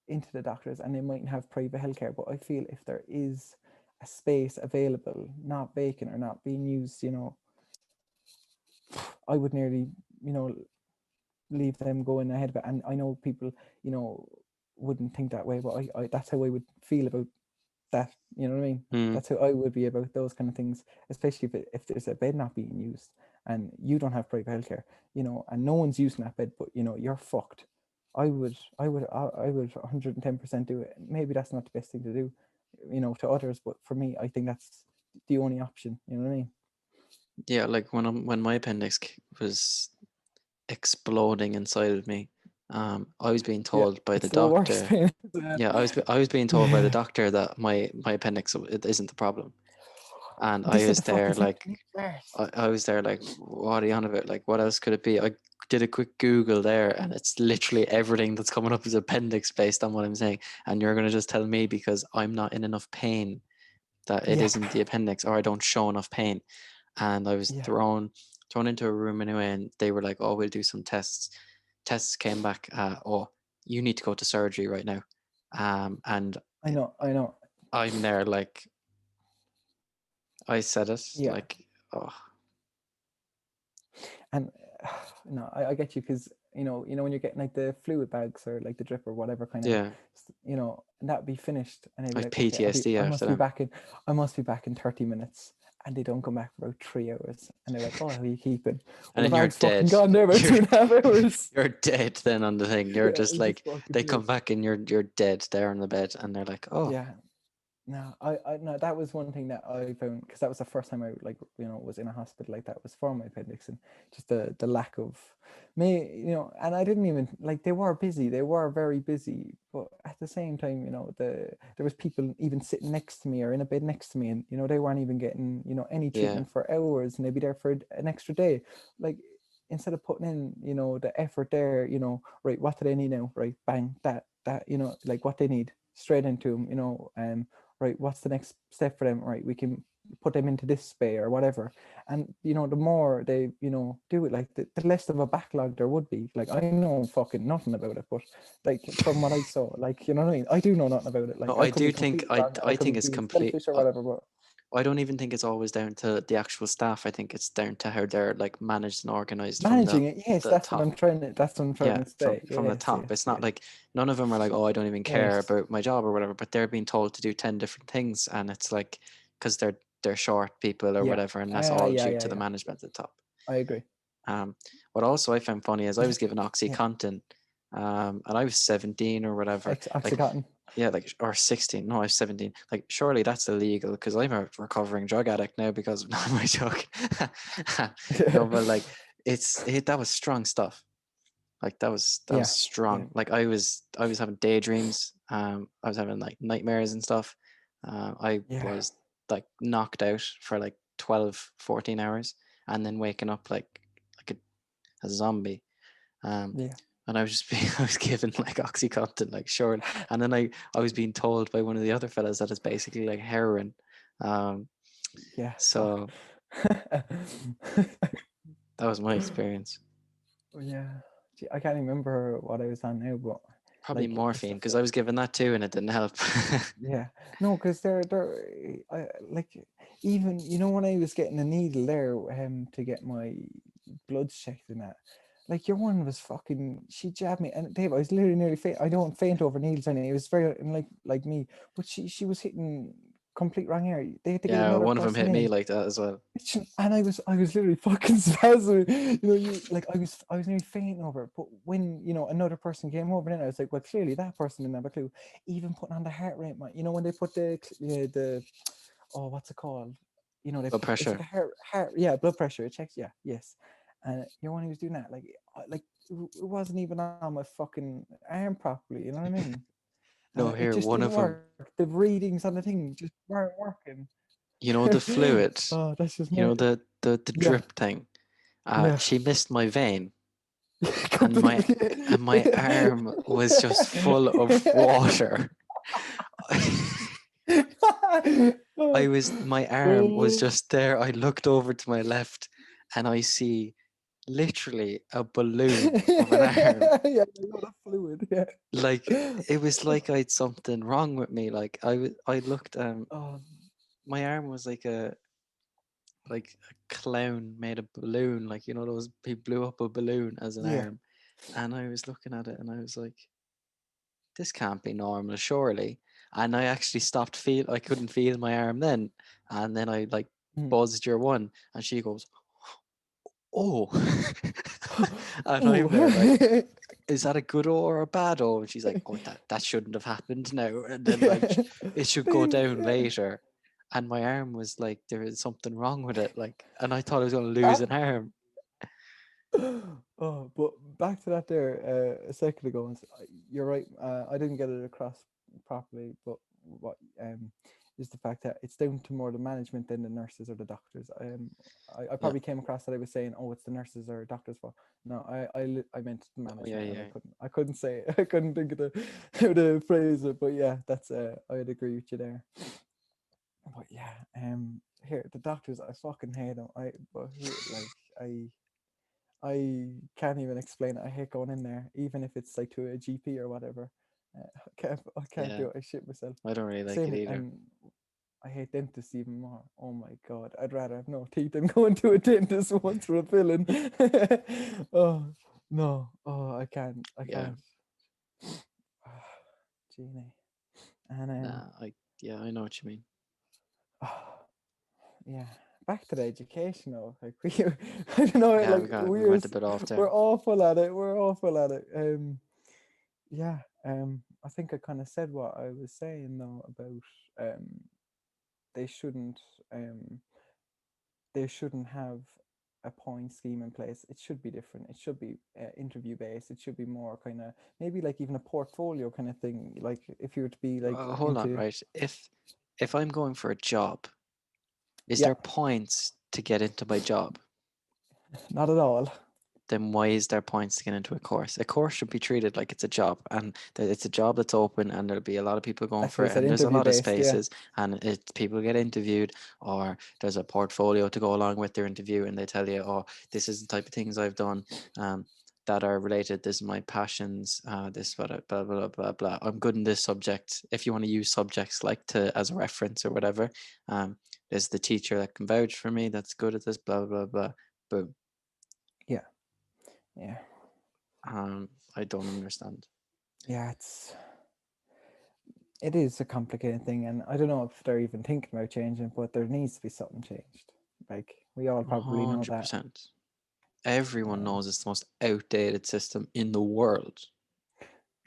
Speaker 1: into the doctors, and they mightn't have private healthcare. But I feel if there is a space available, not vacant or not being used, I would nearly, leave them going ahead of it. And I know people, wouldn't think that way, but I that's how I would feel about that. You know what I mean? That's how I would be about those kind of things, especially if there's a bed not being used and you don't have private healthcare, and no one's using that bed, but you're fucked. I would 110% do it. Maybe that's not the best thing to do, to others, but for me, I think that's the only option. You know what I mean?
Speaker 2: Yeah, like when my appendix was exploding inside of me, I was being told by the
Speaker 1: It's the worst
Speaker 2: doctor.
Speaker 1: thing.
Speaker 2: Yeah, I was being told by the doctor that my appendix it isn't the problem, and I
Speaker 1: This is
Speaker 2: was
Speaker 1: the
Speaker 2: there
Speaker 1: fucking thing.
Speaker 2: like I was there like, what are you on about? Like, what else could it be? I did a quick Google there, and it's literally everything that's coming up is appendix based on what I'm saying. And you're gonna just tell me because I'm not in enough pain that it
Speaker 1: Yeah.
Speaker 2: isn't the appendix, or I don't show enough pain. And I was
Speaker 1: Yeah.
Speaker 2: thrown into a room anyway, and they were like, "Oh, we'll do some tests." Tests came back. Oh, you need to go to surgery right now. And
Speaker 1: I know.
Speaker 2: I'm there like I said it
Speaker 1: Yeah.
Speaker 2: like, oh
Speaker 1: And no, I get you, because when you're getting like the fluid bags or like the drip or whatever kind of,
Speaker 2: yeah,
Speaker 1: and that'd be finished, and I'd be
Speaker 2: like
Speaker 1: like, okay,
Speaker 2: PTSD
Speaker 1: I
Speaker 2: after
Speaker 1: must be
Speaker 2: them.
Speaker 1: back in 30 minutes, and they don't come back for about 3 hours, and they're like, "Oh, how are you keeping?"
Speaker 2: And
Speaker 1: Well, the
Speaker 2: then you're
Speaker 1: bag's fucking
Speaker 2: dead.
Speaker 1: gone there about
Speaker 2: You're
Speaker 1: 2.5 hours.
Speaker 2: you're dead then on the thing. You're
Speaker 1: Yeah,
Speaker 2: just
Speaker 1: I'm just
Speaker 2: like,
Speaker 1: fucking
Speaker 2: they
Speaker 1: dead.
Speaker 2: come back and you're dead there on the bed, and they're like, oh,
Speaker 1: Yeah. No, no, that was one thing that I found, because that was the first time I like, was in a hospital like that, was for my appendix, and just the lack of me, and I didn't even like, they were busy, they were very busy, but at the same time, there was people even sitting next to me or in a bed next to me, and they weren't even getting any
Speaker 2: yeah,
Speaker 1: treatment for hours, and they'd be there for an extra day. Like, instead of putting in the effort there, right, what do they need now, right, bang, that like what they need straight into them, right, what's the next step for them, right, we can put them into this bay or whatever. And the more they do it, like the less of a backlog there would be. Like, I know fucking nothing about it, but like, from what I saw, like, you know what I mean, I do know nothing about it. Like,
Speaker 2: no,
Speaker 1: I
Speaker 2: I
Speaker 1: could
Speaker 2: do
Speaker 1: be
Speaker 2: think
Speaker 1: completely wrong, I
Speaker 2: I
Speaker 1: could
Speaker 2: think
Speaker 1: be
Speaker 2: it's
Speaker 1: being
Speaker 2: complete.
Speaker 1: selfish or whatever, but
Speaker 2: I don't even think it's always down to the actual staff. I think it's down to how they're like managed and organized from
Speaker 1: managing it, yes,
Speaker 2: the
Speaker 1: that's what
Speaker 2: top.
Speaker 1: I'm trying to
Speaker 2: Yeah,
Speaker 1: say.
Speaker 2: from the
Speaker 1: Yes,
Speaker 2: top.
Speaker 1: yes,
Speaker 2: It's not
Speaker 1: yes,
Speaker 2: like none of them are like, oh, I don't even care
Speaker 1: yes,
Speaker 2: about my job or whatever, but they're being told to do 10 different things, and it's like, because they're short people or
Speaker 1: yeah,
Speaker 2: whatever, and that's all
Speaker 1: yeah,
Speaker 2: due
Speaker 1: yeah,
Speaker 2: to the
Speaker 1: yeah,
Speaker 2: management at the top.
Speaker 1: I agree.
Speaker 2: What also I found funny is I
Speaker 1: Is
Speaker 2: was
Speaker 1: it,
Speaker 2: given
Speaker 1: yeah,
Speaker 2: OxyContin, and I was 17 or whatever. Like,
Speaker 1: Oxycontin.
Speaker 2: yeah, like, or 16. No, I was 17. Like, surely that's illegal, because I'm a recovering drug addict now because of not my drug. No, but like, that was strong stuff. Like, that was
Speaker 1: Yeah, yeah,
Speaker 2: strong. Like, I was having daydreams. I was having like nightmares and stuff. I
Speaker 1: yeah,
Speaker 2: was like knocked out for like 12, 14 hours, and then waking up like a zombie. Um,
Speaker 1: yeah,
Speaker 2: and I was just being, I was given like OxyContin, like, sure. And then I was being told by one of the other fellas that it's basically like heroin. Um,
Speaker 1: yeah, fuck.
Speaker 2: so that was my experience.
Speaker 1: Yeah. Gee, I can't remember what I was on now, but
Speaker 2: Probably
Speaker 1: like, it's
Speaker 2: morphine,
Speaker 1: just
Speaker 2: because I was given that too, and it didn't help.
Speaker 1: yeah. No, because I like, even when I was getting a needle there to get my bloods checked and that, like, your one was fucking, she jabbed me, and Dave, I was literally nearly faint. I don't faint over needles or anything. It was very like me, but she was hitting complete wrong area. They had to get
Speaker 2: Yeah,
Speaker 1: another
Speaker 2: one of them
Speaker 1: person
Speaker 2: hit me
Speaker 1: in.
Speaker 2: like that as well.
Speaker 1: And I was literally fucking spasming. You like, I was nearly fainting over it. But when another person came over, then I was like, well, clearly that person didn't have a clue. Even putting on the heart rate, when they put the oh, what's it called? They
Speaker 2: Blood
Speaker 1: put, it's like
Speaker 2: pressure.
Speaker 1: a heart, yeah, blood pressure. It checks, yeah, yes. And when he was doing that, like it wasn't even on my fucking arm properly. You know what I mean?
Speaker 2: No,
Speaker 1: It
Speaker 2: here,
Speaker 1: just
Speaker 2: one
Speaker 1: didn't
Speaker 2: of them,
Speaker 1: work. The readings on the thing just weren't working.
Speaker 2: the fluid,
Speaker 1: Oh, that's just my
Speaker 2: the
Speaker 1: yeah.
Speaker 2: drip thing.
Speaker 1: Yeah,
Speaker 2: She missed my vein, and my
Speaker 1: completely.
Speaker 2: and my arm was just full of water. My arm was
Speaker 1: Oh,
Speaker 2: just there. I looked over to my left, and I see literally a balloon of an arm.
Speaker 1: yeah, a lot of fluid. Yeah.
Speaker 2: Like, it was like I'd something wrong with me. Like, I looked,
Speaker 1: Oh,
Speaker 2: my arm was like a clown made a balloon, like, those, he blew up a balloon as an
Speaker 1: yeah.
Speaker 2: arm. And I was looking at it, and I was like, this can't be normal, surely. And I actually I couldn't feel my arm then. And then I like
Speaker 1: Mm.
Speaker 2: buzzed your one, and she goes, oh. And I'm there like,
Speaker 1: Oh.
Speaker 2: is that a good or a bad O? And she's like, oh, that shouldn't have happened now. And then, like,
Speaker 1: Yeah.
Speaker 2: it should go
Speaker 1: Then,
Speaker 2: down
Speaker 1: yeah.
Speaker 2: later. And my arm was like, there is something wrong with it. Like, and I thought I was going to lose
Speaker 1: Ah.
Speaker 2: an arm.
Speaker 1: Oh, but back to that there a second ago. You're right. I didn't get it across properly, but what is the fact that it's down to more the management than the nurses or the doctors. I
Speaker 2: Yeah.
Speaker 1: probably came across that I was saying, oh, it's the nurses or doctors' fault. No, I meant the
Speaker 2: Oh, yeah,
Speaker 1: management, and
Speaker 2: yeah.
Speaker 1: I couldn't say it. I couldn't think of how to phrase it. But yeah, that's I'd agree with you there. But yeah, here the doctors, I fucking hate them. I can't even explain it. I hate going in there, even if it's like to a GP or whatever. I can't
Speaker 2: Yeah.
Speaker 1: do it. I shit myself.
Speaker 2: I don't really like it
Speaker 1: Same,
Speaker 2: either.
Speaker 1: and I hate dentists even more. Oh my god, I'd rather have no teeth than going to a dentist once for a filling. Oh no, oh I
Speaker 2: Yeah.
Speaker 1: can't. Genie, and
Speaker 2: Nah, yeah, I know what you mean.
Speaker 1: oh, yeah. back to the educational, like we, I don't know,
Speaker 2: Yeah,
Speaker 1: like
Speaker 2: we went a bit off there.
Speaker 1: we're awful at it. We're awful at it. Yeah. I think I kind of said what I was saying though about they shouldn't um they shouldn't have a point scheme in place. It should be different. It should be interview based. It should be more kind of maybe like even a portfolio kind of thing. Like if you were to be like
Speaker 2: Hold on,
Speaker 1: into
Speaker 2: right? If I'm going for a job, is
Speaker 1: yeah,
Speaker 2: there points to get into my job?
Speaker 1: not at all.
Speaker 2: Then why is there points to get into a course? A course should be treated like it's a job, and that it's a job that's open, and there'll be a lot of people going
Speaker 1: That's
Speaker 2: for
Speaker 1: what I
Speaker 2: it,
Speaker 1: said.
Speaker 2: and there's a
Speaker 1: Interview
Speaker 2: lot of
Speaker 1: based. Yeah.
Speaker 2: spaces, and people get interviewed, or there's a portfolio to go along with their interview, and they tell you, oh, this is the type of things I've done. That are related. This is my passions. This blah blah blah blah blah. I'm good in this subject. If you want to use subjects like to as a reference or whatever, there's the teacher that can vouch for me. That's good at this. Blah blah blah. Boom.
Speaker 1: Yeah. Yeah.
Speaker 2: I don't understand.
Speaker 1: Yeah. It is a complicated thing, and I don't know if they're even thinking about changing, but there needs to be something changed. Like we all probably know that.
Speaker 2: 100%. Everyone
Speaker 1: Um,
Speaker 2: knows it's the most outdated system in the world.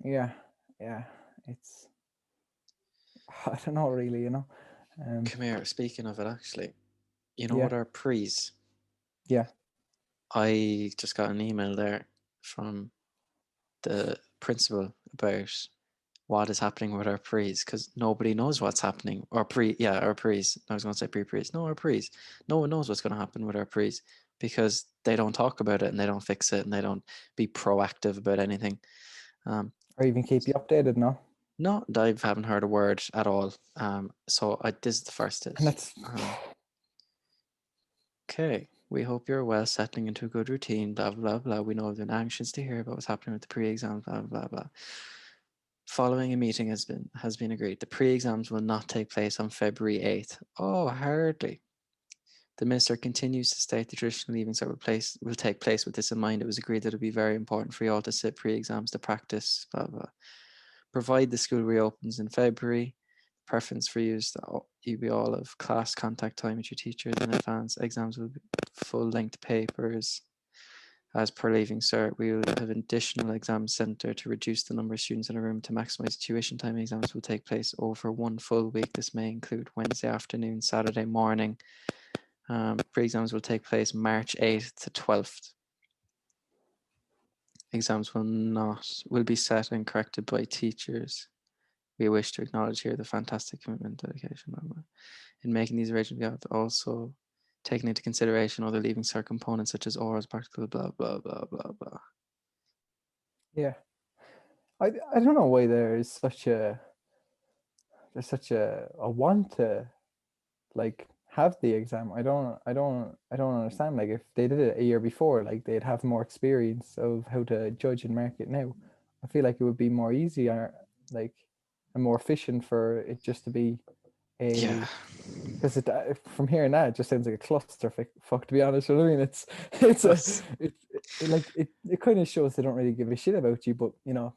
Speaker 1: yeah. Yeah. It's I don't know really.
Speaker 2: Come here, speaking of it, actually, you know
Speaker 1: Yeah.
Speaker 2: what our pre's?
Speaker 1: Yeah.
Speaker 2: I just got an email there from the principal about what is happening with our pre's because nobody knows what's happening. Our pre's. I was going to say pre-pre's. No, our pre's. No one knows what's going to happen with our pre's because they don't talk about it and they don't fix it and they don't be proactive about anything.
Speaker 1: Or even keep you updated. No.
Speaker 2: No, I haven't heard a word at all. So this is the first
Speaker 1: And
Speaker 2: is.
Speaker 1: that's
Speaker 2: Okay, we hope you're well, settling into a good routine, blah, blah, blah. We know you've been anxious to hear about what's happening with the pre-exams, blah, blah, blah. Following a meeting has been agreed. The pre-exams will not take place on February 8th. Oh, hardly. The minister continues to state the traditional leaving cert will take place with this in mind. It was agreed that it would be very important for you all to sit pre-exams to practice, blah, blah. Provide the school reopens in February. Preference for you is that you be all of class contact time with your teachers in advance. Exams will be full-length papers. As per leaving cert, we will have an additional exam centre to reduce the number of students in a room to maximise tuition time. Exams will take place over one full week. This may include Wednesday afternoon, Saturday morning. Pre-exams will take place March 8th to 12th. Exams will be set and corrected by teachers. We wish to acknowledge here the fantastic commitment, dedication. In making these arrangements, we have also taken into consideration other leaving cert components such as orals, practical, blah, blah, blah, blah, blah.
Speaker 1: yeah. I don't know why there's such a want to like have the exam. I don't understand. Like if they did it a year before, like they'd have more experience of how to judge and mark it now. I feel like it would be more easier, like, and more efficient for it just to be
Speaker 2: Yeah.
Speaker 1: a because from hearing that it just sounds like a cluster fuck, to be honest. You know what I mean? It kind of shows they don't really give a shit about you, but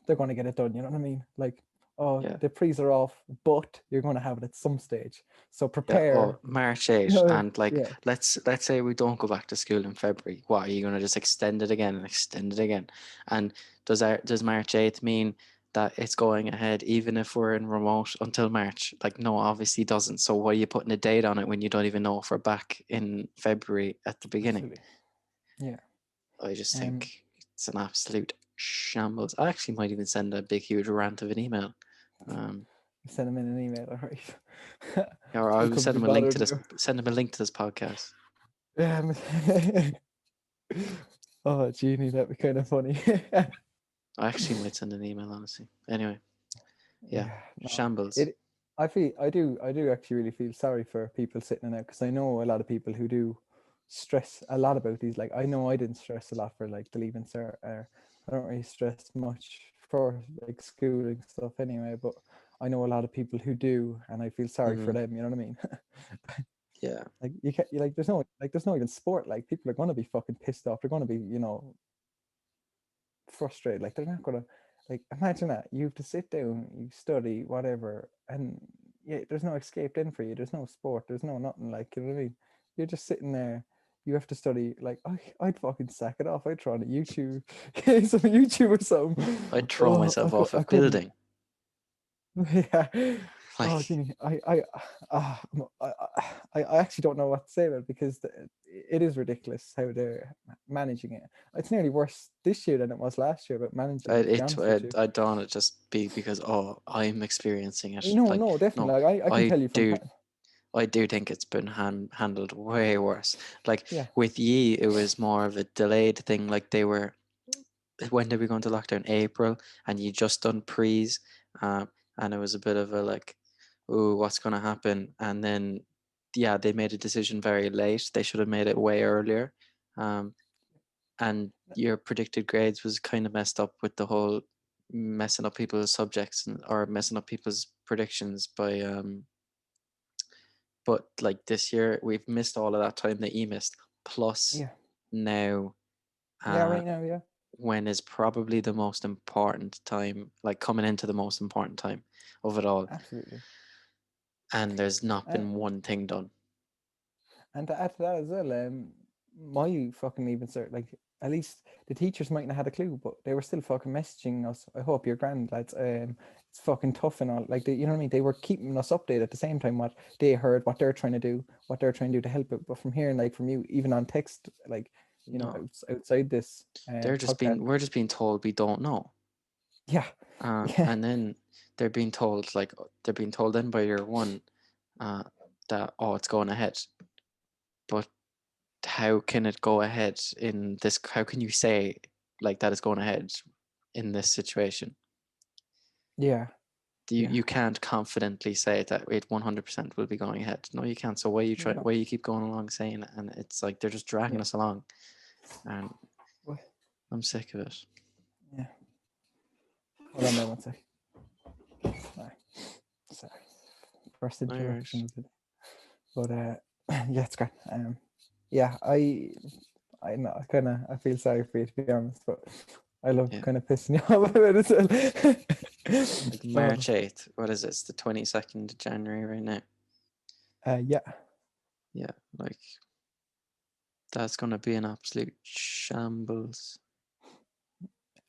Speaker 1: they're going to get it done. You know what I mean? Like, oh,
Speaker 2: Yeah.
Speaker 1: the pre's are off, but you're going to have it at some stage, so
Speaker 2: Yeah.
Speaker 1: prepare.
Speaker 2: Oh, March 8th.
Speaker 1: You know,
Speaker 2: And like,
Speaker 1: yeah.
Speaker 2: let's say we don't go back to school in February. What, are you going to just extend it again and extend it again? And does March 8th mean that it's going ahead even if we're in remote until March? Like, no, obviously doesn't. So why are you putting a date on it when you don't even know if we're back in February at the beginning?
Speaker 1: Absolutely. Yeah.
Speaker 2: I just think it's an absolute shambles. I actually might even send a big, huge rant of an email.
Speaker 1: Send them in an email, all right?
Speaker 2: Or
Speaker 1: I
Speaker 2: I'll
Speaker 1: couldn't
Speaker 2: send
Speaker 1: be
Speaker 2: them a link to
Speaker 1: bothered
Speaker 2: this.
Speaker 1: now.
Speaker 2: Send them a link to this podcast.
Speaker 1: Oh, Genie, that'd be kind of funny.
Speaker 2: I actually might send an email, honestly. Anyway, yeah,
Speaker 1: No,
Speaker 2: shambles.
Speaker 1: I do actually really feel sorry for people sitting in it because I know a lot of people who do stress a lot about these. Like I know I didn't stress a lot for like the leaving cert. I don't really stress much for like schooling stuff anyway, but I know a lot of people who do, and I feel sorry for them. You know what I mean?
Speaker 2: Yeah.
Speaker 1: Like you can't. There's no even sport. Like people are gonna be fucking pissed off. They're gonna be frustrated. Like they're not gonna like imagine that you have to sit down, you study whatever, and yeah, there's no escape in for you. There's no sport. There's no nothing. Like you know what I mean? you're just sitting there. You have to study. Like I'd fucking sack it off. I'd try on a YouTube, some YouTube or something.
Speaker 2: I'd throw myself off a
Speaker 1: I couldn't.
Speaker 2: building.
Speaker 1: Yeah. Oh,
Speaker 2: Like,
Speaker 1: Ginny, I actually don't know what to say about it because it is ridiculous how they're managing it. It's nearly worse this year than it was last year about managing it, to be honest with you.
Speaker 2: I don't want to just be because, oh, I'm experiencing it.
Speaker 1: No,
Speaker 2: Like,
Speaker 1: no,
Speaker 2: no,
Speaker 1: definitely. Like, I can
Speaker 2: I
Speaker 1: tell you from
Speaker 2: do I do think it's been handled way worse. Like
Speaker 1: yeah,
Speaker 2: with Yi, it was more of a delayed thing. Like they were, when did we go into lockdown? April, and you just done prees, and it was a bit of a like, oh, what's going to happen? And then, yeah, they made a decision very late. They should have made it way earlier. And your predicted grades was kind of messed up with the whole messing up people's subjects or messing up people's predictions by but like this year we've missed all of that time that you missed plus
Speaker 1: yeah,
Speaker 2: now
Speaker 1: yeah.
Speaker 2: uh
Speaker 1: Right now, yeah,
Speaker 2: when is probably the most important time, like coming into the most important time of it all,
Speaker 1: absolutely.
Speaker 2: and there's not
Speaker 1: And
Speaker 2: been one thing done.
Speaker 1: and to add to that as well, my fucking even start like at least the teachers mightn't have had a clue, but they were still fucking messaging us. I hope you're grand, lads. It's fucking tough and all. Like you know what I mean? They were keeping us updated at the same time. What they heard, what they're trying to do, what they're trying to do to help it. But from hearing like from you, even on text, like
Speaker 2: No,
Speaker 1: outside this podcast,
Speaker 2: we're just being told we don't know.
Speaker 1: yeah, yeah,
Speaker 2: And then they're being told, like, they're being told then by year one that, oh, it's going ahead. But how can it go ahead in this? How can you say like that is going ahead in this situation?
Speaker 1: yeah, yeah.
Speaker 2: You can't confidently say that it 100% will be going ahead. No, you can't. So why you try?
Speaker 1: No,
Speaker 2: Why you keep going along saying it? And it's like they're just dragging
Speaker 1: yeah,
Speaker 2: us along, and
Speaker 1: well,
Speaker 2: I'm sick of it.
Speaker 1: yeah. Hold on there one sec. Sorry, sorry. First
Speaker 2: Irish.
Speaker 1: interruption of the day. But yeah, it's great. Yeah, I know, I feel sorry for you to be honest, but I love
Speaker 2: Yeah,
Speaker 1: kind of pissing you off about it as
Speaker 2: like
Speaker 1: well.
Speaker 2: March 8th. What is it? It's the 22nd of January right now.
Speaker 1: Yeah,
Speaker 2: Yeah, like that's gonna be an absolute shambles.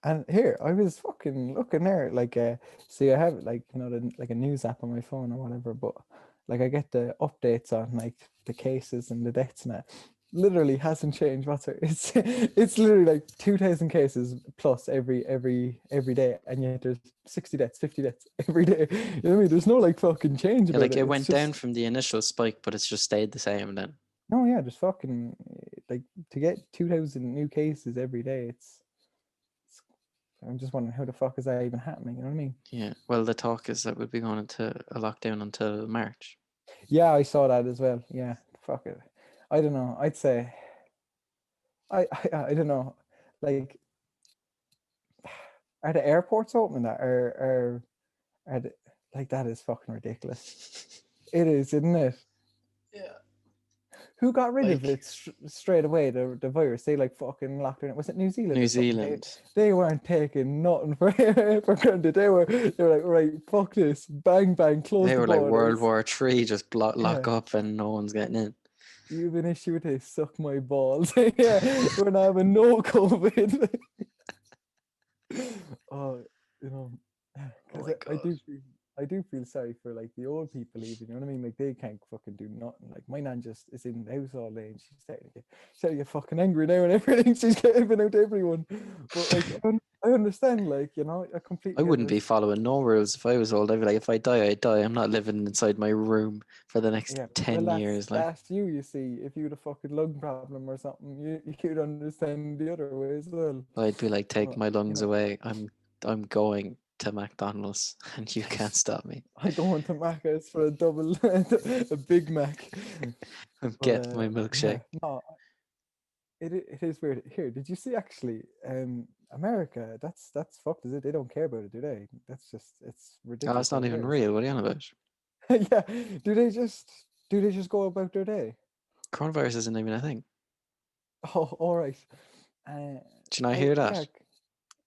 Speaker 1: and here I was fucking looking there, like see, I have like like a news app on my phone or whatever, but like I get the updates on like the cases and the deaths and that. Literally hasn't changed whatsoever. It's literally like 2,000 cases plus every day, and yet there's 60 deaths, 50 deaths every day. You know what I mean? There's no like fucking change
Speaker 2: Yeah,
Speaker 1: about
Speaker 2: like
Speaker 1: it.
Speaker 2: it
Speaker 1: It's
Speaker 2: went down
Speaker 1: just
Speaker 2: from the initial spike, but it's just stayed the same then.
Speaker 1: no, yeah, just fucking like to get 2,000 new cases every day. It's I'm just wondering how the fuck is that even happening? You know what I mean?
Speaker 2: Yeah. Well, the talk is that we'll be going into a lockdown until March.
Speaker 1: Yeah, I saw that as well. Yeah, fuck it. I don't know. I'd say I don't know. Like, are the airports open that are the, like that is fucking ridiculous. It is, isn't it?
Speaker 2: Yeah.
Speaker 1: Who got rid of
Speaker 2: Like
Speaker 1: it straight away? The virus. They like fucking locked it. Was it New Zealand
Speaker 2: New
Speaker 1: or something?
Speaker 2: Zealand.
Speaker 1: They weren't taking nothing for granted. They were like, right, fuck this, bang bang, close
Speaker 2: They
Speaker 1: the
Speaker 2: were like World
Speaker 1: borders.
Speaker 2: War Three, just
Speaker 1: Yeah,
Speaker 2: lock up and no one's getting in.
Speaker 1: you have an issue with this? Suck my balls. Yeah, we're not having no COVID. Oh, you know,
Speaker 2: Oh
Speaker 1: because
Speaker 2: my
Speaker 1: I
Speaker 2: god.
Speaker 1: do feel sorry for like the old people even, you know what I mean? Like they can't fucking do nothing. Like my nan just is in the house all day and she's starting to get fucking angry now and everything. She's giving out to everyone. But like I understand, like, I
Speaker 2: I
Speaker 1: completely
Speaker 2: wouldn't be
Speaker 1: understand.
Speaker 2: following no rules if I was old. I'd be like, if I die, I die. I'm not living inside my room for the next
Speaker 1: Yeah, well
Speaker 2: 10 years. Like,
Speaker 1: that's you, you see. If you had a fucking lung problem or something, you'd understand the other way as well.
Speaker 2: I'd be like, take
Speaker 1: But
Speaker 2: my lungs away. I'm going to McDonald's and you can't
Speaker 1: yes,
Speaker 2: stop me.
Speaker 1: I go into Macca's for a double, a Big Mac. But
Speaker 2: Get my
Speaker 1: yeah,
Speaker 2: milkshake.
Speaker 1: no, it is weird. Here, did you see actually? America, that's fucked, is it? They don't care about it, do they? That's just it's
Speaker 2: Oh,
Speaker 1: ridiculous
Speaker 2: it's not
Speaker 1: how it
Speaker 2: even
Speaker 1: is.
Speaker 2: real. What are you on about?
Speaker 1: Yeah, do they just go about their day?
Speaker 2: Coronavirus isn't even a thing.
Speaker 1: Oh, all right. Uh,
Speaker 2: Did you not hear
Speaker 1: yeah.
Speaker 2: that?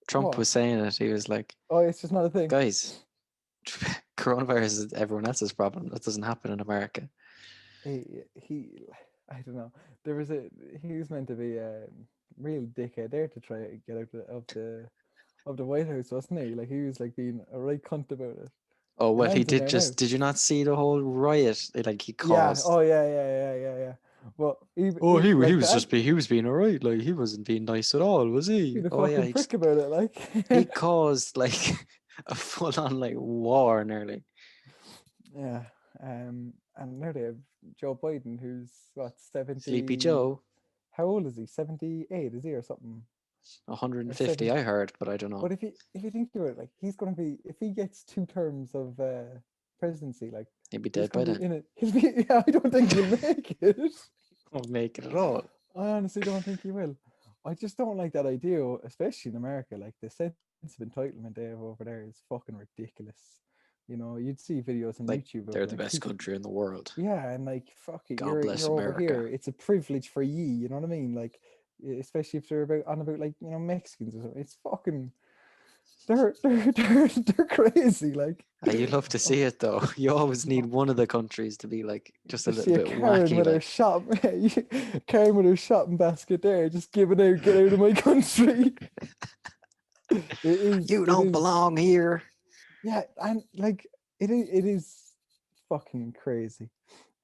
Speaker 2: Trump
Speaker 1: What?
Speaker 2: was saying it. He was like,
Speaker 1: Oh, it's just not a thing.
Speaker 2: guys, coronavirus is everyone else's problem. That doesn't happen in America.
Speaker 1: He I don't know. There was he was meant to be a real dickhead there to try to get out of the White House, wasn't he? Like he was like being a right cunt about it.
Speaker 2: Oh
Speaker 1: The
Speaker 2: well, he
Speaker 1: man's in
Speaker 2: did
Speaker 1: there now.
Speaker 2: just. Did you not see the whole riot like he
Speaker 1: Yeah.
Speaker 2: caused?
Speaker 1: Oh yeah. Well,
Speaker 2: Oh, he
Speaker 1: like
Speaker 2: was
Speaker 1: that,
Speaker 2: just he was being alright. Like he wasn't being nice at all, was
Speaker 1: he's
Speaker 2: he?
Speaker 1: a
Speaker 2: Oh yeah,
Speaker 1: fucking prick about it.
Speaker 2: he
Speaker 1: Like,
Speaker 2: caused like a full on like war nearly.
Speaker 1: yeah. And now they have Joe Biden, who's what
Speaker 2: Sleepy
Speaker 1: 70.
Speaker 2: Joe,
Speaker 1: How old is he? 78, is he, or something? Or
Speaker 2: 150,
Speaker 1: 70?
Speaker 2: I heard, but I don't know.
Speaker 1: But if you think about it, like he's gonna be, if he gets 2 terms of presidency, like
Speaker 2: He'd be
Speaker 1: he's
Speaker 2: dead
Speaker 1: gonna
Speaker 2: by
Speaker 1: be
Speaker 2: then.
Speaker 1: in it. He'll be, yeah, I don't think he'll make it.
Speaker 2: Won't make it at all.
Speaker 1: I honestly don't think he will. I just don't like that idea, especially in America. Like the sense of entitlement they have over there is fucking ridiculous. You know, you'd see videos on
Speaker 2: Like
Speaker 1: YouTube of
Speaker 2: they're the
Speaker 1: like
Speaker 2: best
Speaker 1: people.
Speaker 2: country in the world.
Speaker 1: Yeah, and like fuck it,
Speaker 2: God bless
Speaker 1: you're over
Speaker 2: America.
Speaker 1: here. It's a privilege for ye. You know what I mean? Like, especially if they're about like Mexicans or something. It's fucking they're crazy. Like,
Speaker 2: You love to see it though. You always need one of the countries to be like just a
Speaker 1: just
Speaker 2: little
Speaker 1: see a
Speaker 2: bit
Speaker 1: Karen
Speaker 2: wacky.
Speaker 1: with her
Speaker 2: Like
Speaker 1: shop, Karen with her shopping basket there, just giving out, get out of my country.
Speaker 2: you
Speaker 1: It
Speaker 2: don't
Speaker 1: is,
Speaker 2: belong here.
Speaker 1: yeah, and like it is fucking crazy.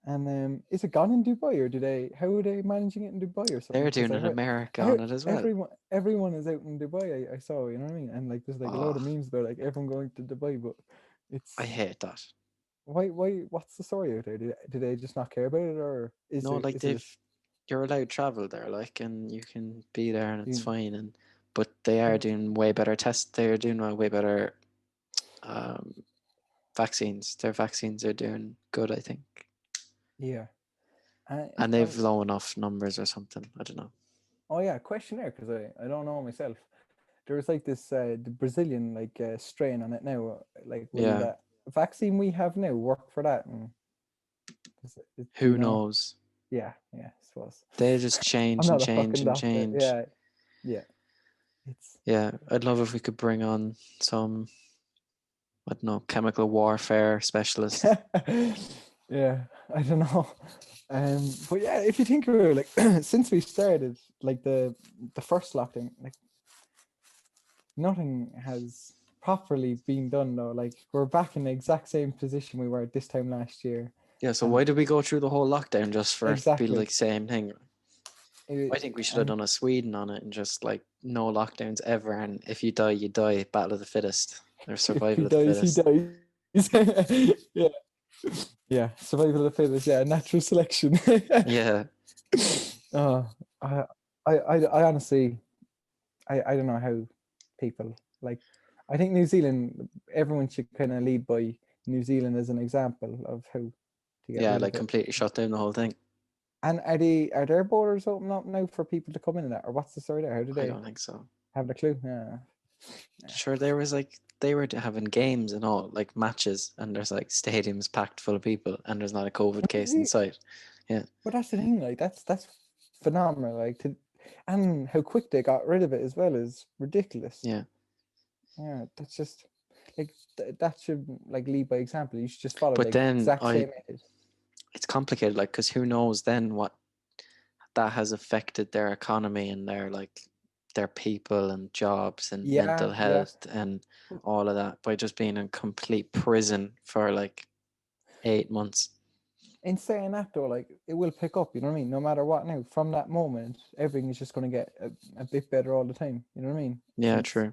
Speaker 1: And is it gone in Dubai, or do they? How are they managing it in Dubai or something?
Speaker 2: They're
Speaker 1: Because
Speaker 2: doing
Speaker 1: I
Speaker 2: an
Speaker 1: heard,
Speaker 2: America on it as well.
Speaker 1: everyone is out in Dubai. I saw, you know what I mean? And like there's like a
Speaker 2: Oh,
Speaker 1: load of memes about like everyone going to Dubai, but
Speaker 2: I
Speaker 1: it's
Speaker 2: hate that.
Speaker 1: why what's the story out there? Do they just not care about it, or
Speaker 2: No, like
Speaker 1: is it a
Speaker 2: you're allowed travel there, like, and you can be there and it's
Speaker 1: you,
Speaker 2: fine. And but they are
Speaker 1: you
Speaker 2: doing way better tests. They're doing a way better um, vaccines. Their vaccines are doing good, I think,
Speaker 1: yeah.
Speaker 2: and they've low enough numbers or something. I don't know.
Speaker 1: Oh yeah, questionnaire, because I don't know myself. There was like this the Brazilian like strain on it now. Like, will
Speaker 2: Yeah,
Speaker 1: that vaccine we have now work for that? And do you
Speaker 2: who
Speaker 1: know?
Speaker 2: knows?
Speaker 1: Yeah, I suppose.
Speaker 2: They just
Speaker 1: I'm
Speaker 2: change and
Speaker 1: not a
Speaker 2: change
Speaker 1: fucking
Speaker 2: and
Speaker 1: doctor.
Speaker 2: change.
Speaker 1: Yeah. It's
Speaker 2: Yeah, I'd love if we could bring on some, I don't know, chemical warfare specialist.
Speaker 1: yeah, I don't know. But yeah, if you think about it, like since we started, like the first lockdown, like nothing has properly been done though. Like we're back in the exact same position we were at this time last year.
Speaker 2: Yeah, so
Speaker 1: And
Speaker 2: why did we go through the whole lockdown just for it to be
Speaker 1: exactly,
Speaker 2: like same thing? I think we should have
Speaker 1: and
Speaker 2: done a Sweden on it and just like no lockdowns ever. And if you die, you die. Battle of the fittest or
Speaker 1: if he
Speaker 2: survival of the
Speaker 1: dies, he
Speaker 2: fittest.
Speaker 1: dies. Yeah, yeah, survival of the fittest. Yeah, natural selection.
Speaker 2: Yeah,
Speaker 1: uh, I, I honestly, I don't know how people like. I think New Zealand. Everyone should kind of lead by New Zealand as an example of how to get
Speaker 2: yeah,
Speaker 1: rid
Speaker 2: like
Speaker 1: of it.
Speaker 2: completely shut down the whole thing.
Speaker 1: And are their borders open up now for people to come in and that, or what's the story there? How do
Speaker 2: I
Speaker 1: they
Speaker 2: don't think so.
Speaker 1: have the clue? Yeah.
Speaker 2: Sure, there was like they were having games and all, like matches, and there's like stadiums packed full of people, and there's not a COVID case in sight. Yeah,
Speaker 1: But that's the thing, like that's phenomenal. Like and how quick they got rid of it as well is ridiculous.
Speaker 2: yeah.
Speaker 1: Yeah, that's just like that should like lead by example. You should just follow the
Speaker 2: But then
Speaker 1: exact same method.
Speaker 2: it's complicated, like, because who knows then what that has affected their economy and their like their people and jobs and mental
Speaker 1: Yeah.
Speaker 2: health and all of that by just being in complete prison for like 8 months.
Speaker 1: In saying that though, like it will pick up. You know what I mean? No matter what, now from that moment, everything is just going to get a bit better all the time. You know what I mean?
Speaker 2: Yeah,
Speaker 1: Since
Speaker 2: true.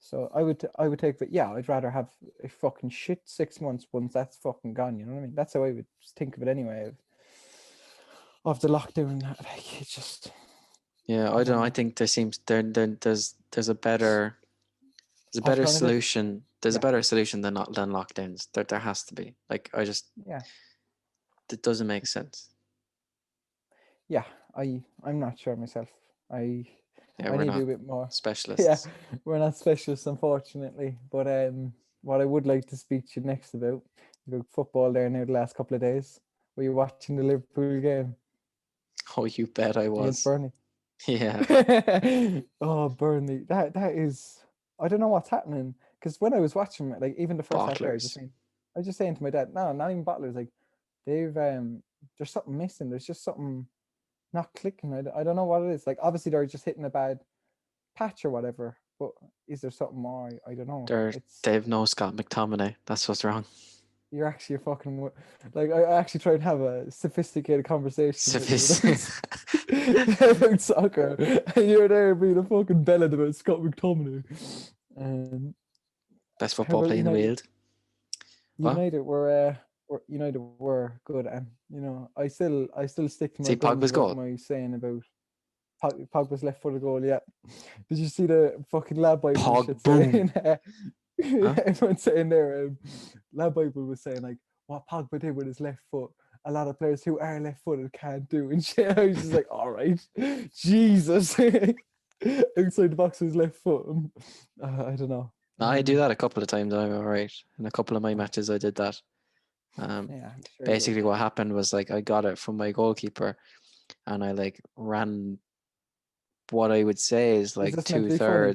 Speaker 1: so, I would take, but yeah, I'd rather have a fucking shit 6 months once that's fucking gone. You know what I mean? That's how I would think of it anyway. Of the lockdown, like it's just
Speaker 2: Yeah,
Speaker 1: I
Speaker 2: I don't
Speaker 1: don't
Speaker 2: know. I
Speaker 1: know.
Speaker 2: think there seems there's a better
Speaker 1: Alternative?
Speaker 2: solution. There's a
Speaker 1: Yeah,
Speaker 2: better solution than lockdowns. There has to be. Like I just
Speaker 1: yeah,
Speaker 2: it doesn't make sense.
Speaker 1: yeah. I'm not sure myself. I
Speaker 2: Yeah,
Speaker 1: I
Speaker 2: we're
Speaker 1: need to do
Speaker 2: not
Speaker 1: a bit more. Yeah,
Speaker 2: specialists.
Speaker 1: we're not specialists, unfortunately. But what I would like to speak to you next about, football there now the last couple of days. Were you watching the Liverpool game
Speaker 2: Oh, you bet I
Speaker 1: against
Speaker 2: was.
Speaker 1: Burnley?
Speaker 2: Yeah,
Speaker 1: Oh, Burnley. That is. I don't know what's happening, because when I was watching it, like even the first half there,
Speaker 2: bottlers.
Speaker 1: I was just saying to my dad, no, not even Butler's. Like they've there's something missing. There's just something not clicking. I don't know what it is. Like obviously they're just hitting a bad patch or whatever. But is there something more? I don't know. It's
Speaker 2: They've no Scott McTominay. That's what's wrong.
Speaker 1: you're actually a fucking like I actually try and have a sophisticated conversation with you about soccer, and you're there being a fucking bellend about Scott McTominay.
Speaker 2: Best
Speaker 1: How
Speaker 2: football
Speaker 1: about
Speaker 2: player in the
Speaker 1: United?
Speaker 2: world. What?
Speaker 1: United were good, and you know I still stick to my
Speaker 2: See
Speaker 1: guns
Speaker 2: Pogba's
Speaker 1: about
Speaker 2: goal.
Speaker 1: my saying about Pogba's left footed goal. Yeah, did you see the fucking Lad Bible shit saying?
Speaker 2: Huh?
Speaker 1: Everyone's saying there, Lad Bible was saying like what Pogba did with his left foot. A lot of players who are left footed can't do and shit. I was just like, all right, Jesus, outside the box with his left foot. I don't know.
Speaker 2: No, I do that a couple of times. I'm all right. In a couple of my matches, I did that.
Speaker 1: Yeah, sure
Speaker 2: Basically, what happened was like I got it from my goalkeeper, and I like ran what I would say is like
Speaker 1: this meant to be funny?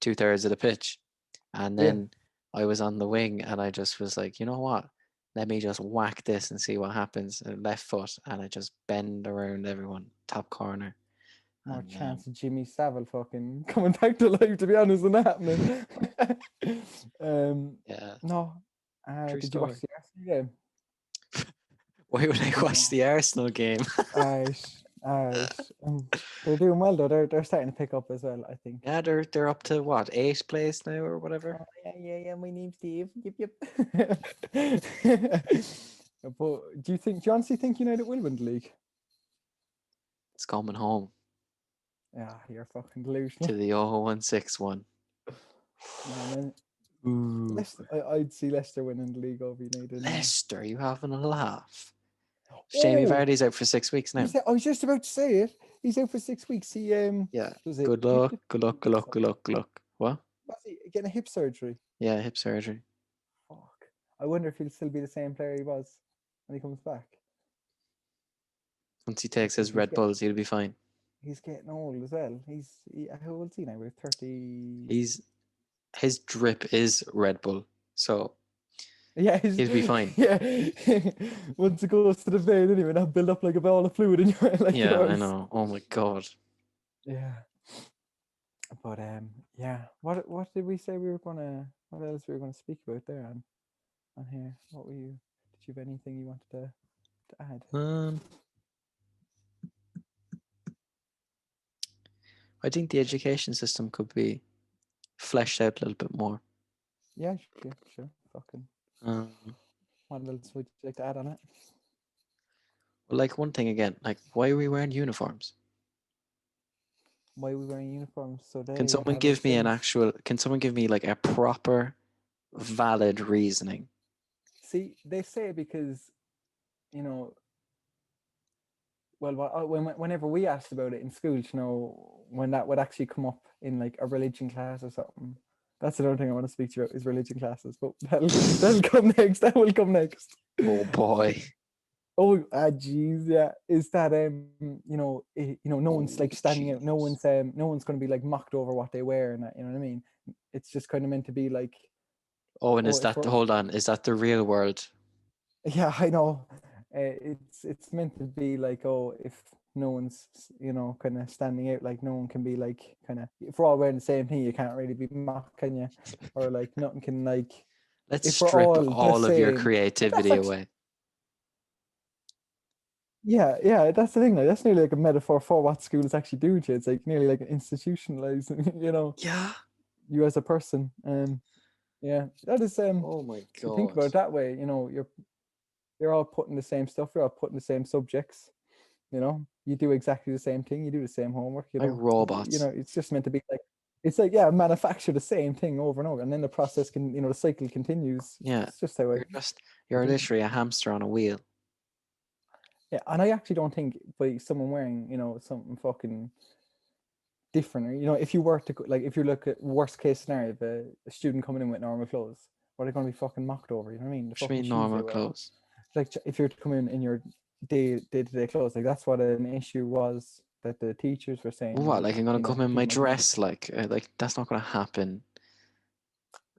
Speaker 2: 2/3 of the pitch, and
Speaker 1: Yeah.
Speaker 2: then I was on the wing, and I just was like, you know what? Let me just whack this and see what happens. Left foot, and I just bend around everyone, top corner.
Speaker 1: More
Speaker 2: And
Speaker 1: chance of Jimmy Savile fucking coming back to life, to be honest, than that happening.
Speaker 2: yeah,
Speaker 1: No.
Speaker 2: true
Speaker 1: Did you watch
Speaker 2: story.
Speaker 1: the Arsenal game?
Speaker 2: Why would I watch the Arsenal game?
Speaker 1: Aish. They're doing well though. They're starting to pick up as well, I think.
Speaker 2: Yeah, they're up to what, 8th place now or whatever.
Speaker 1: Oh, yeah. My name's Steve. Yep. But do you honestly think United will win the league?
Speaker 2: It's coming home
Speaker 1: Yeah, you're fucking delusional.
Speaker 2: to the 0161.
Speaker 1: Yeah, man.
Speaker 2: Ooh.
Speaker 1: I'd see Leicester winning the league over United.
Speaker 2: Leicester, you having a laugh? Jamie Vardy's out for 6 weeks now.
Speaker 1: I was just about to say it. He's out for 6 weeks. He
Speaker 2: Yeah.
Speaker 1: was it
Speaker 2: Good luck. Good luck. What?
Speaker 1: Was he getting a hip surgery?
Speaker 2: Yeah, hip surgery.
Speaker 1: Fuck. I wonder if he'll still be the same player he was when he comes back.
Speaker 2: Once he takes his Red Bulls, he'll be fine.
Speaker 1: He's getting old as well. How old is he now? We're 30.
Speaker 2: His drip is Red Bull, so
Speaker 1: yeah,
Speaker 2: he'll be fine.
Speaker 1: Yeah. Once it goes to the vein, anyway, not build up like a ball of fluid in your like
Speaker 2: yeah,
Speaker 1: yours.
Speaker 2: I know. Oh my god.
Speaker 1: Yeah. But yeah. What did we say we were gonna? What else we were gonna speak about there on here? What were you? Did you have anything you wanted to add?
Speaker 2: I think the education system could be fleshed out a little bit more.
Speaker 1: Yeah, sure. Fucking. What else would you like to add on it?
Speaker 2: Well, like one thing again, like why are we wearing uniforms?
Speaker 1: Why are we wearing uniforms? So
Speaker 2: Can someone give me Can someone give me like a proper, valid reasoning?
Speaker 1: See, they say because, you know. Well, whenever we asked about it in school, you know, when that would actually come up in like a religion class or something. That's another thing I want to speak to you about is religion classes, but that'll come next. That will come next.
Speaker 2: Oh boy.
Speaker 1: Oh, jeez, yeah. Is that no one's like standing out. No one's going to be like mocked over what they wear, and that, you know what I mean. It's just kind of meant to be like.
Speaker 2: Oh, and is that hold on? Is that the real world?
Speaker 1: Yeah, I know. It's meant to be like, oh, if no one's kind of standing out, like no one can be like kind of, if we're all wearing the same thing, you can't really be mocked, can you? Or like nothing can like.
Speaker 2: Let's strip all of your creativity away.
Speaker 1: Yeah, that's the thing. Like, that's nearly like a metaphor for what schools actually do to you. It's like nearly like institutionalizing,
Speaker 2: Yeah.
Speaker 1: You as a person. Yeah, that is.
Speaker 2: Oh my god.
Speaker 1: Think about it that way. You're all putting the same stuff. You're all putting the same subjects. You do exactly the same thing. You do the same homework.
Speaker 2: Like robots.
Speaker 1: It's just meant to be like. It's like, yeah, manufacture the same thing over and over, and then the process the cycle continues.
Speaker 2: Yeah,
Speaker 1: it's just how
Speaker 2: you're literally a hamster on a wheel.
Speaker 1: Yeah, and I actually don't think by someone wearing something fucking different, or if you were to like, if you look at worst case scenario, if a student coming in with normal clothes, what are they going to be fucking mocked over? You know what I mean?
Speaker 2: What do you mean normal clothes?
Speaker 1: Like if you're to come in your day-to-day clothes, like that's what an issue was that the teachers were saying.
Speaker 2: What, like I'm gonna come in my dress, like that's not gonna happen.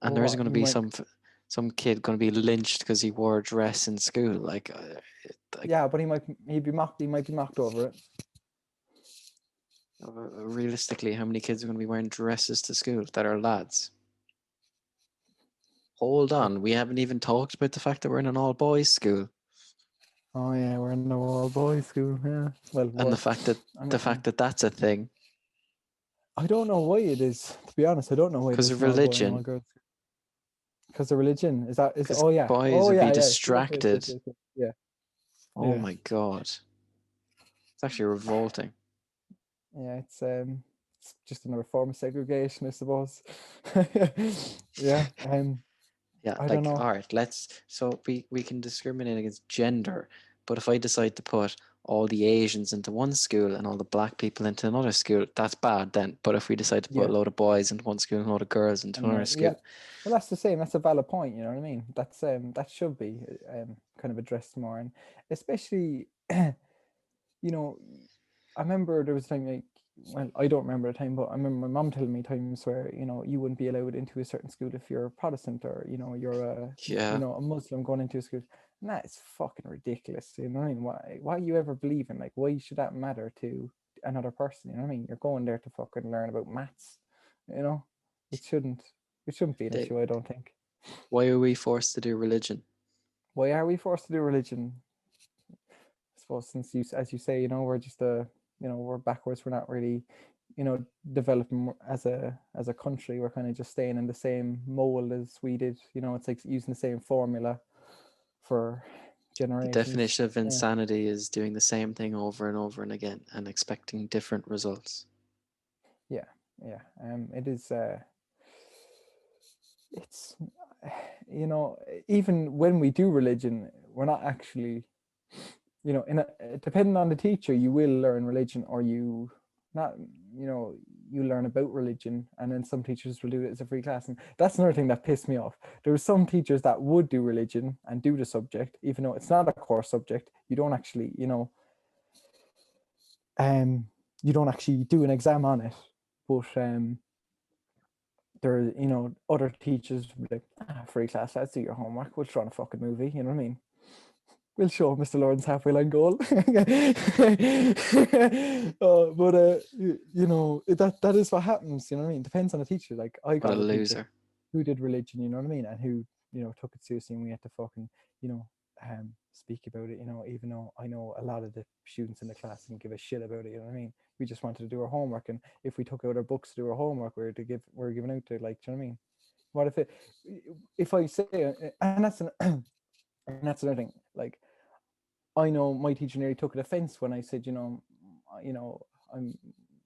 Speaker 2: And there isn't gonna be some kid gonna be lynched because he wore a dress in school. Like Like,
Speaker 1: Yeah, but he'd be mocked. He might be mocked over it.
Speaker 2: realistically, how many kids are going to be wearing dresses to school that are lads? Hold on, we haven't even talked about the fact that we're in an all boys school,
Speaker 1: Oh yeah, we're in the all boys school. Yeah. Well,
Speaker 2: and the fact that
Speaker 1: I mean,
Speaker 2: that's a thing
Speaker 1: I don't know why it is. To be honest, I don't know why it
Speaker 2: because
Speaker 1: is
Speaker 2: of
Speaker 1: an all boy and all
Speaker 2: religion.
Speaker 1: girls. Because of religion. Is that? Is
Speaker 2: Because
Speaker 1: oh yeah.
Speaker 2: boys
Speaker 1: Oh
Speaker 2: would be
Speaker 1: yeah. Yeah. Yes. Yes. Yes.
Speaker 2: distracted.
Speaker 1: Yes. Yes. Yeah.
Speaker 2: Oh
Speaker 1: Yeah.
Speaker 2: my god, it's actually revolting.
Speaker 1: Yeah. It's just another form of segregation, I suppose. Yeah.
Speaker 2: Yeah,
Speaker 1: I don't
Speaker 2: like,
Speaker 1: know.
Speaker 2: all right, so we can discriminate against gender, but if I decide to put all the Asians into one school and all the black people into another school, that's bad then. But if we decide to put
Speaker 1: Yeah.
Speaker 2: a load of boys into one school and a load of girls into
Speaker 1: And
Speaker 2: another
Speaker 1: yeah.
Speaker 2: school,
Speaker 1: Well, that's the same. That's a valid point. You know what I mean? That should be kind of addressed more, and especially you know, I remember there was a time like, well, I don't remember the time, but I remember my mom telling me times where, you wouldn't be allowed into a certain school if you're a Protestant or, you're
Speaker 2: yeah,
Speaker 1: a Muslim going into a school. And that is fucking ridiculous. You know what I mean? Why you ever believe in, like, why should that matter to another person? You know what I mean? You're going there to fucking learn about maths, you know? It shouldn't, it shouldn't be an
Speaker 2: they,
Speaker 1: issue, I don't think.
Speaker 2: why are we forced to do religion?
Speaker 1: Why are we forced to do religion? I suppose since as you say, we're just we're backwards. We're not really, developing as a country. We're kind of just staying in the same mold as we did. It's like using the same formula for
Speaker 2: The
Speaker 1: generations.
Speaker 2: definition of
Speaker 1: Yeah,
Speaker 2: insanity is doing the same thing over and over and again and expecting different results.
Speaker 1: yeah, yeah. It is. It's, even when we do religion, we're not actually, depending on the teacher, you will learn religion or you not, you learn about religion, and then some teachers will do it as a free class. And that's another thing that pissed me off. There were some teachers that would do religion and do the subject, even though it's not a core subject. You don't actually, you don't actually do an exam on it, but there are, other teachers would be like, free class, let's do your homework, we'll throw on a fucking movie, you know what I mean? We'll show Mr. Lawrence halfway line goal. That is what happens, you know what I mean? Depends on the teacher. Like, I
Speaker 2: What a
Speaker 1: got a teacher
Speaker 2: loser.
Speaker 1: who did religion, you know what I mean? And who, took it seriously, and we had to fucking, speak about it, even though I know a lot of the students in the class didn't give a shit about it, you know what I mean? We just wanted to do our homework, and if we took out our books to do our homework, we're giving out to, like, do you know what I mean? What if I say, and that's and that's another thing, like, I know my teacher nearly took an offense when I said, I'm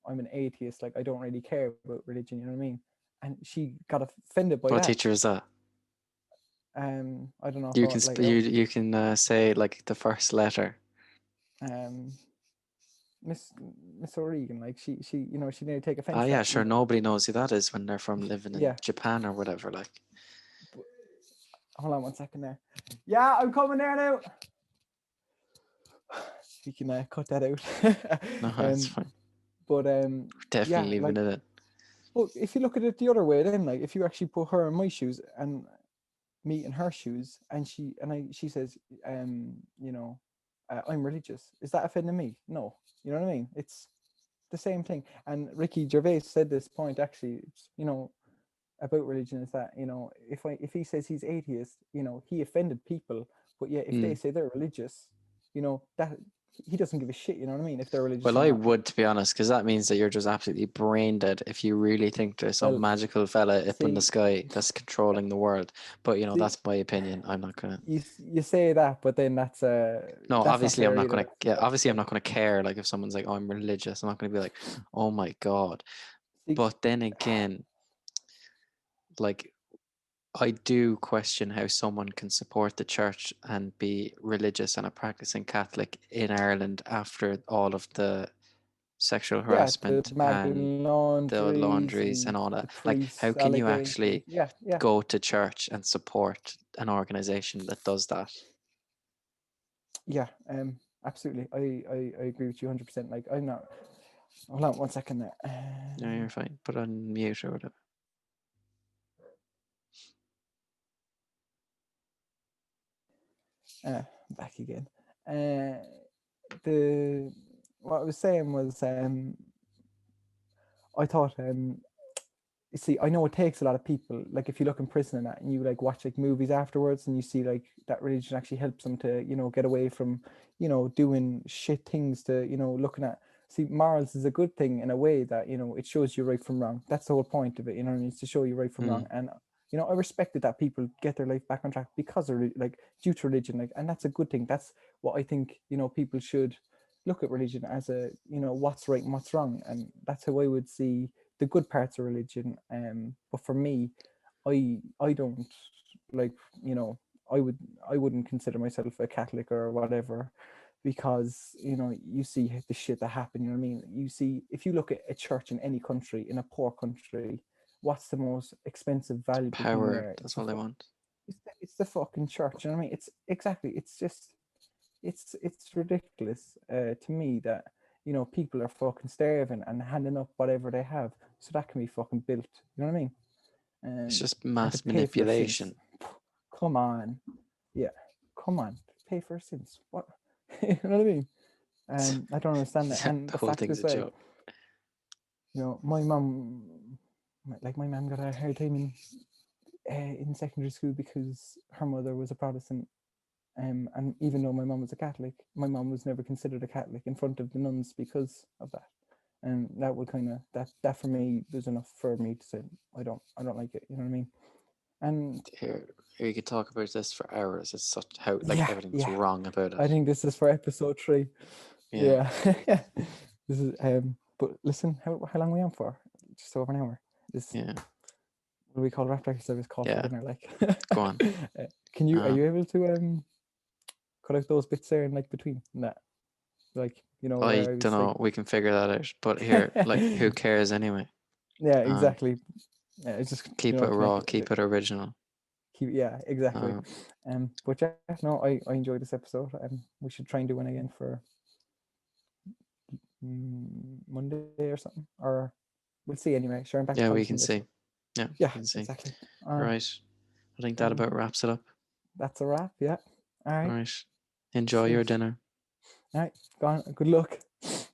Speaker 1: an atheist, like, I don't really care about religion, you know what I mean? And she got offended by
Speaker 2: What
Speaker 1: that.
Speaker 2: teacher is that?
Speaker 1: I don't know
Speaker 2: You
Speaker 1: how,
Speaker 2: can
Speaker 1: like,
Speaker 2: you can say like the first letter.
Speaker 1: Miss O'Regan, like, she she nearly take offense
Speaker 2: Oh yeah,
Speaker 1: that,
Speaker 2: sure. Nobody knows who that is when they're from living in
Speaker 1: yeah.
Speaker 2: Japan or whatever. Like,
Speaker 1: Hold on 1 second there. Yeah, I'm coming there now. You can cut that out.
Speaker 2: no, that's fine.
Speaker 1: But
Speaker 2: We're definitely
Speaker 1: yeah,
Speaker 2: leaving
Speaker 1: like,
Speaker 2: it in.
Speaker 1: well, if you look at it the other way, then, like, if you actually put her in my shoes and me in her shoes, and she says, I'm religious, is that offending me? No, you know what I mean? It's the same thing. And Ricky Gervais said this point, actually, about religion, is that, if he says he's atheist, he offended people, but yeah, if they say they're religious, that he doesn't give a shit, you know what I mean, if they're religious
Speaker 2: Well,
Speaker 1: or
Speaker 2: I
Speaker 1: not.
Speaker 2: would, to be honest, because that means that you're just absolutely brain dead if you really think there's some
Speaker 1: Well,
Speaker 2: magical fella up in the
Speaker 1: see,
Speaker 2: sky that's controlling the world. But
Speaker 1: see,
Speaker 2: that's my opinion. I'm not gonna.
Speaker 1: you say that, but then that's
Speaker 2: No,
Speaker 1: not
Speaker 2: obviously I'm
Speaker 1: fair
Speaker 2: not
Speaker 1: either.
Speaker 2: gonna. Yeah,
Speaker 1: That's
Speaker 2: obviously I'm not gonna care. Like if someone's like, "Oh, I'm religious," I'm not gonna be like, "Oh my god."
Speaker 1: see,
Speaker 2: But then again, like I do question how someone can support the church and be religious and a practicing Catholic in Ireland after all of the sexual
Speaker 1: yeah, the
Speaker 2: harassment and
Speaker 1: Magdalene
Speaker 2: the
Speaker 1: laundries
Speaker 2: laundries
Speaker 1: and
Speaker 2: and all
Speaker 1: the
Speaker 2: that. Like, how
Speaker 1: priests
Speaker 2: can you
Speaker 1: allegations.
Speaker 2: actually
Speaker 1: Yeah, yeah,
Speaker 2: go to church and support an organization that does that?
Speaker 1: yeah. Absolutely. I agree with you 100%. Like, I'm not. Hold on 1 second there.
Speaker 2: No, you're fine. Put on mute or whatever.
Speaker 1: Back again. uh, the what I was saying was, I thought, you see, I know it takes a lot of people. Like if you look in prison and that, and you like watch like movies afterwards, and you see like that religion actually helps them to, get away from, doing shit things, to, looking at. See, morals is a good thing in a way that, it shows you right from wrong. That's the whole point of it. You know what I mean? It's to show you right from wrong. And I respected that people get their life back on track because of like due to religion. Like, and that's a good thing. That's what I think. People should look at religion as a, what's right and what's wrong, and that's how I would see the good parts of religion. But for me, I don't like, I wouldn't consider myself a Catholic or whatever, because you see the shit that happened. You know what I mean? You see, if you look at a church in any country, in a poor country, what's the most expensive, valuable thing
Speaker 2: Power.
Speaker 1: there?
Speaker 2: That's all they want.
Speaker 1: It's the fucking church. You know what I mean? It's exactly. It's just it's ridiculous, to me, that people are fucking starving and handing up whatever they have so that can be fucking built. You know what I mean?
Speaker 2: It's just
Speaker 1: And to
Speaker 2: mass
Speaker 1: pay for your sins.
Speaker 2: manipulation.
Speaker 1: Come on, yeah, come on, pay for your sins. What? You know what I mean? I don't understand that. And
Speaker 2: The
Speaker 1: the
Speaker 2: whole
Speaker 1: fact
Speaker 2: thing's
Speaker 1: as
Speaker 2: a
Speaker 1: well,
Speaker 2: joke.
Speaker 1: my mum, like my mum got a hard time in secondary school because her mother was a Protestant. And even though my mum was a Catholic, my mum was never considered a Catholic in front of the nuns because of that. And that would kind of that for me was enough for me to say I don't like it. You know what I mean? And
Speaker 2: Here we could talk about this for hours. It's such how like
Speaker 1: yeah,
Speaker 2: everything's wrong about
Speaker 1: I
Speaker 2: it.
Speaker 1: think this is for episode 3.
Speaker 2: Yeah.
Speaker 1: Yeah. This is but listen, how long are we on for? Just over an hour. This
Speaker 2: Yeah.
Speaker 1: what do we call Raptor service call for
Speaker 2: Yeah.
Speaker 1: dinner, like.
Speaker 2: Go on.
Speaker 1: Are you able to cut out those bits there in like between that? Like, where
Speaker 2: I
Speaker 1: I
Speaker 2: don't
Speaker 1: was like,
Speaker 2: know. We can figure that out. But here, like, who cares anyway?
Speaker 1: yeah,
Speaker 2: Um,
Speaker 1: exactly. Yeah, it's just
Speaker 2: keep it
Speaker 1: to
Speaker 2: raw.
Speaker 1: make
Speaker 2: Keep it original.
Speaker 1: yeah, exactly.
Speaker 2: Um,
Speaker 1: But yeah, no, I enjoyed this episode. We should try and do one again for Monday or something, or we'll see anyway. Sure, I'm back to
Speaker 2: yeah, we
Speaker 1: college
Speaker 2: can
Speaker 1: Monday.
Speaker 2: see. Yeah,
Speaker 1: Yeah,
Speaker 2: we can see.
Speaker 1: exactly.
Speaker 2: Right. I think that about wraps it up.
Speaker 1: That's a wrap. Yeah. All right.
Speaker 2: Right. Enjoy your
Speaker 1: Sweet.
Speaker 2: dinner.
Speaker 1: All right. Go on. Good luck.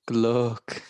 Speaker 2: Good luck.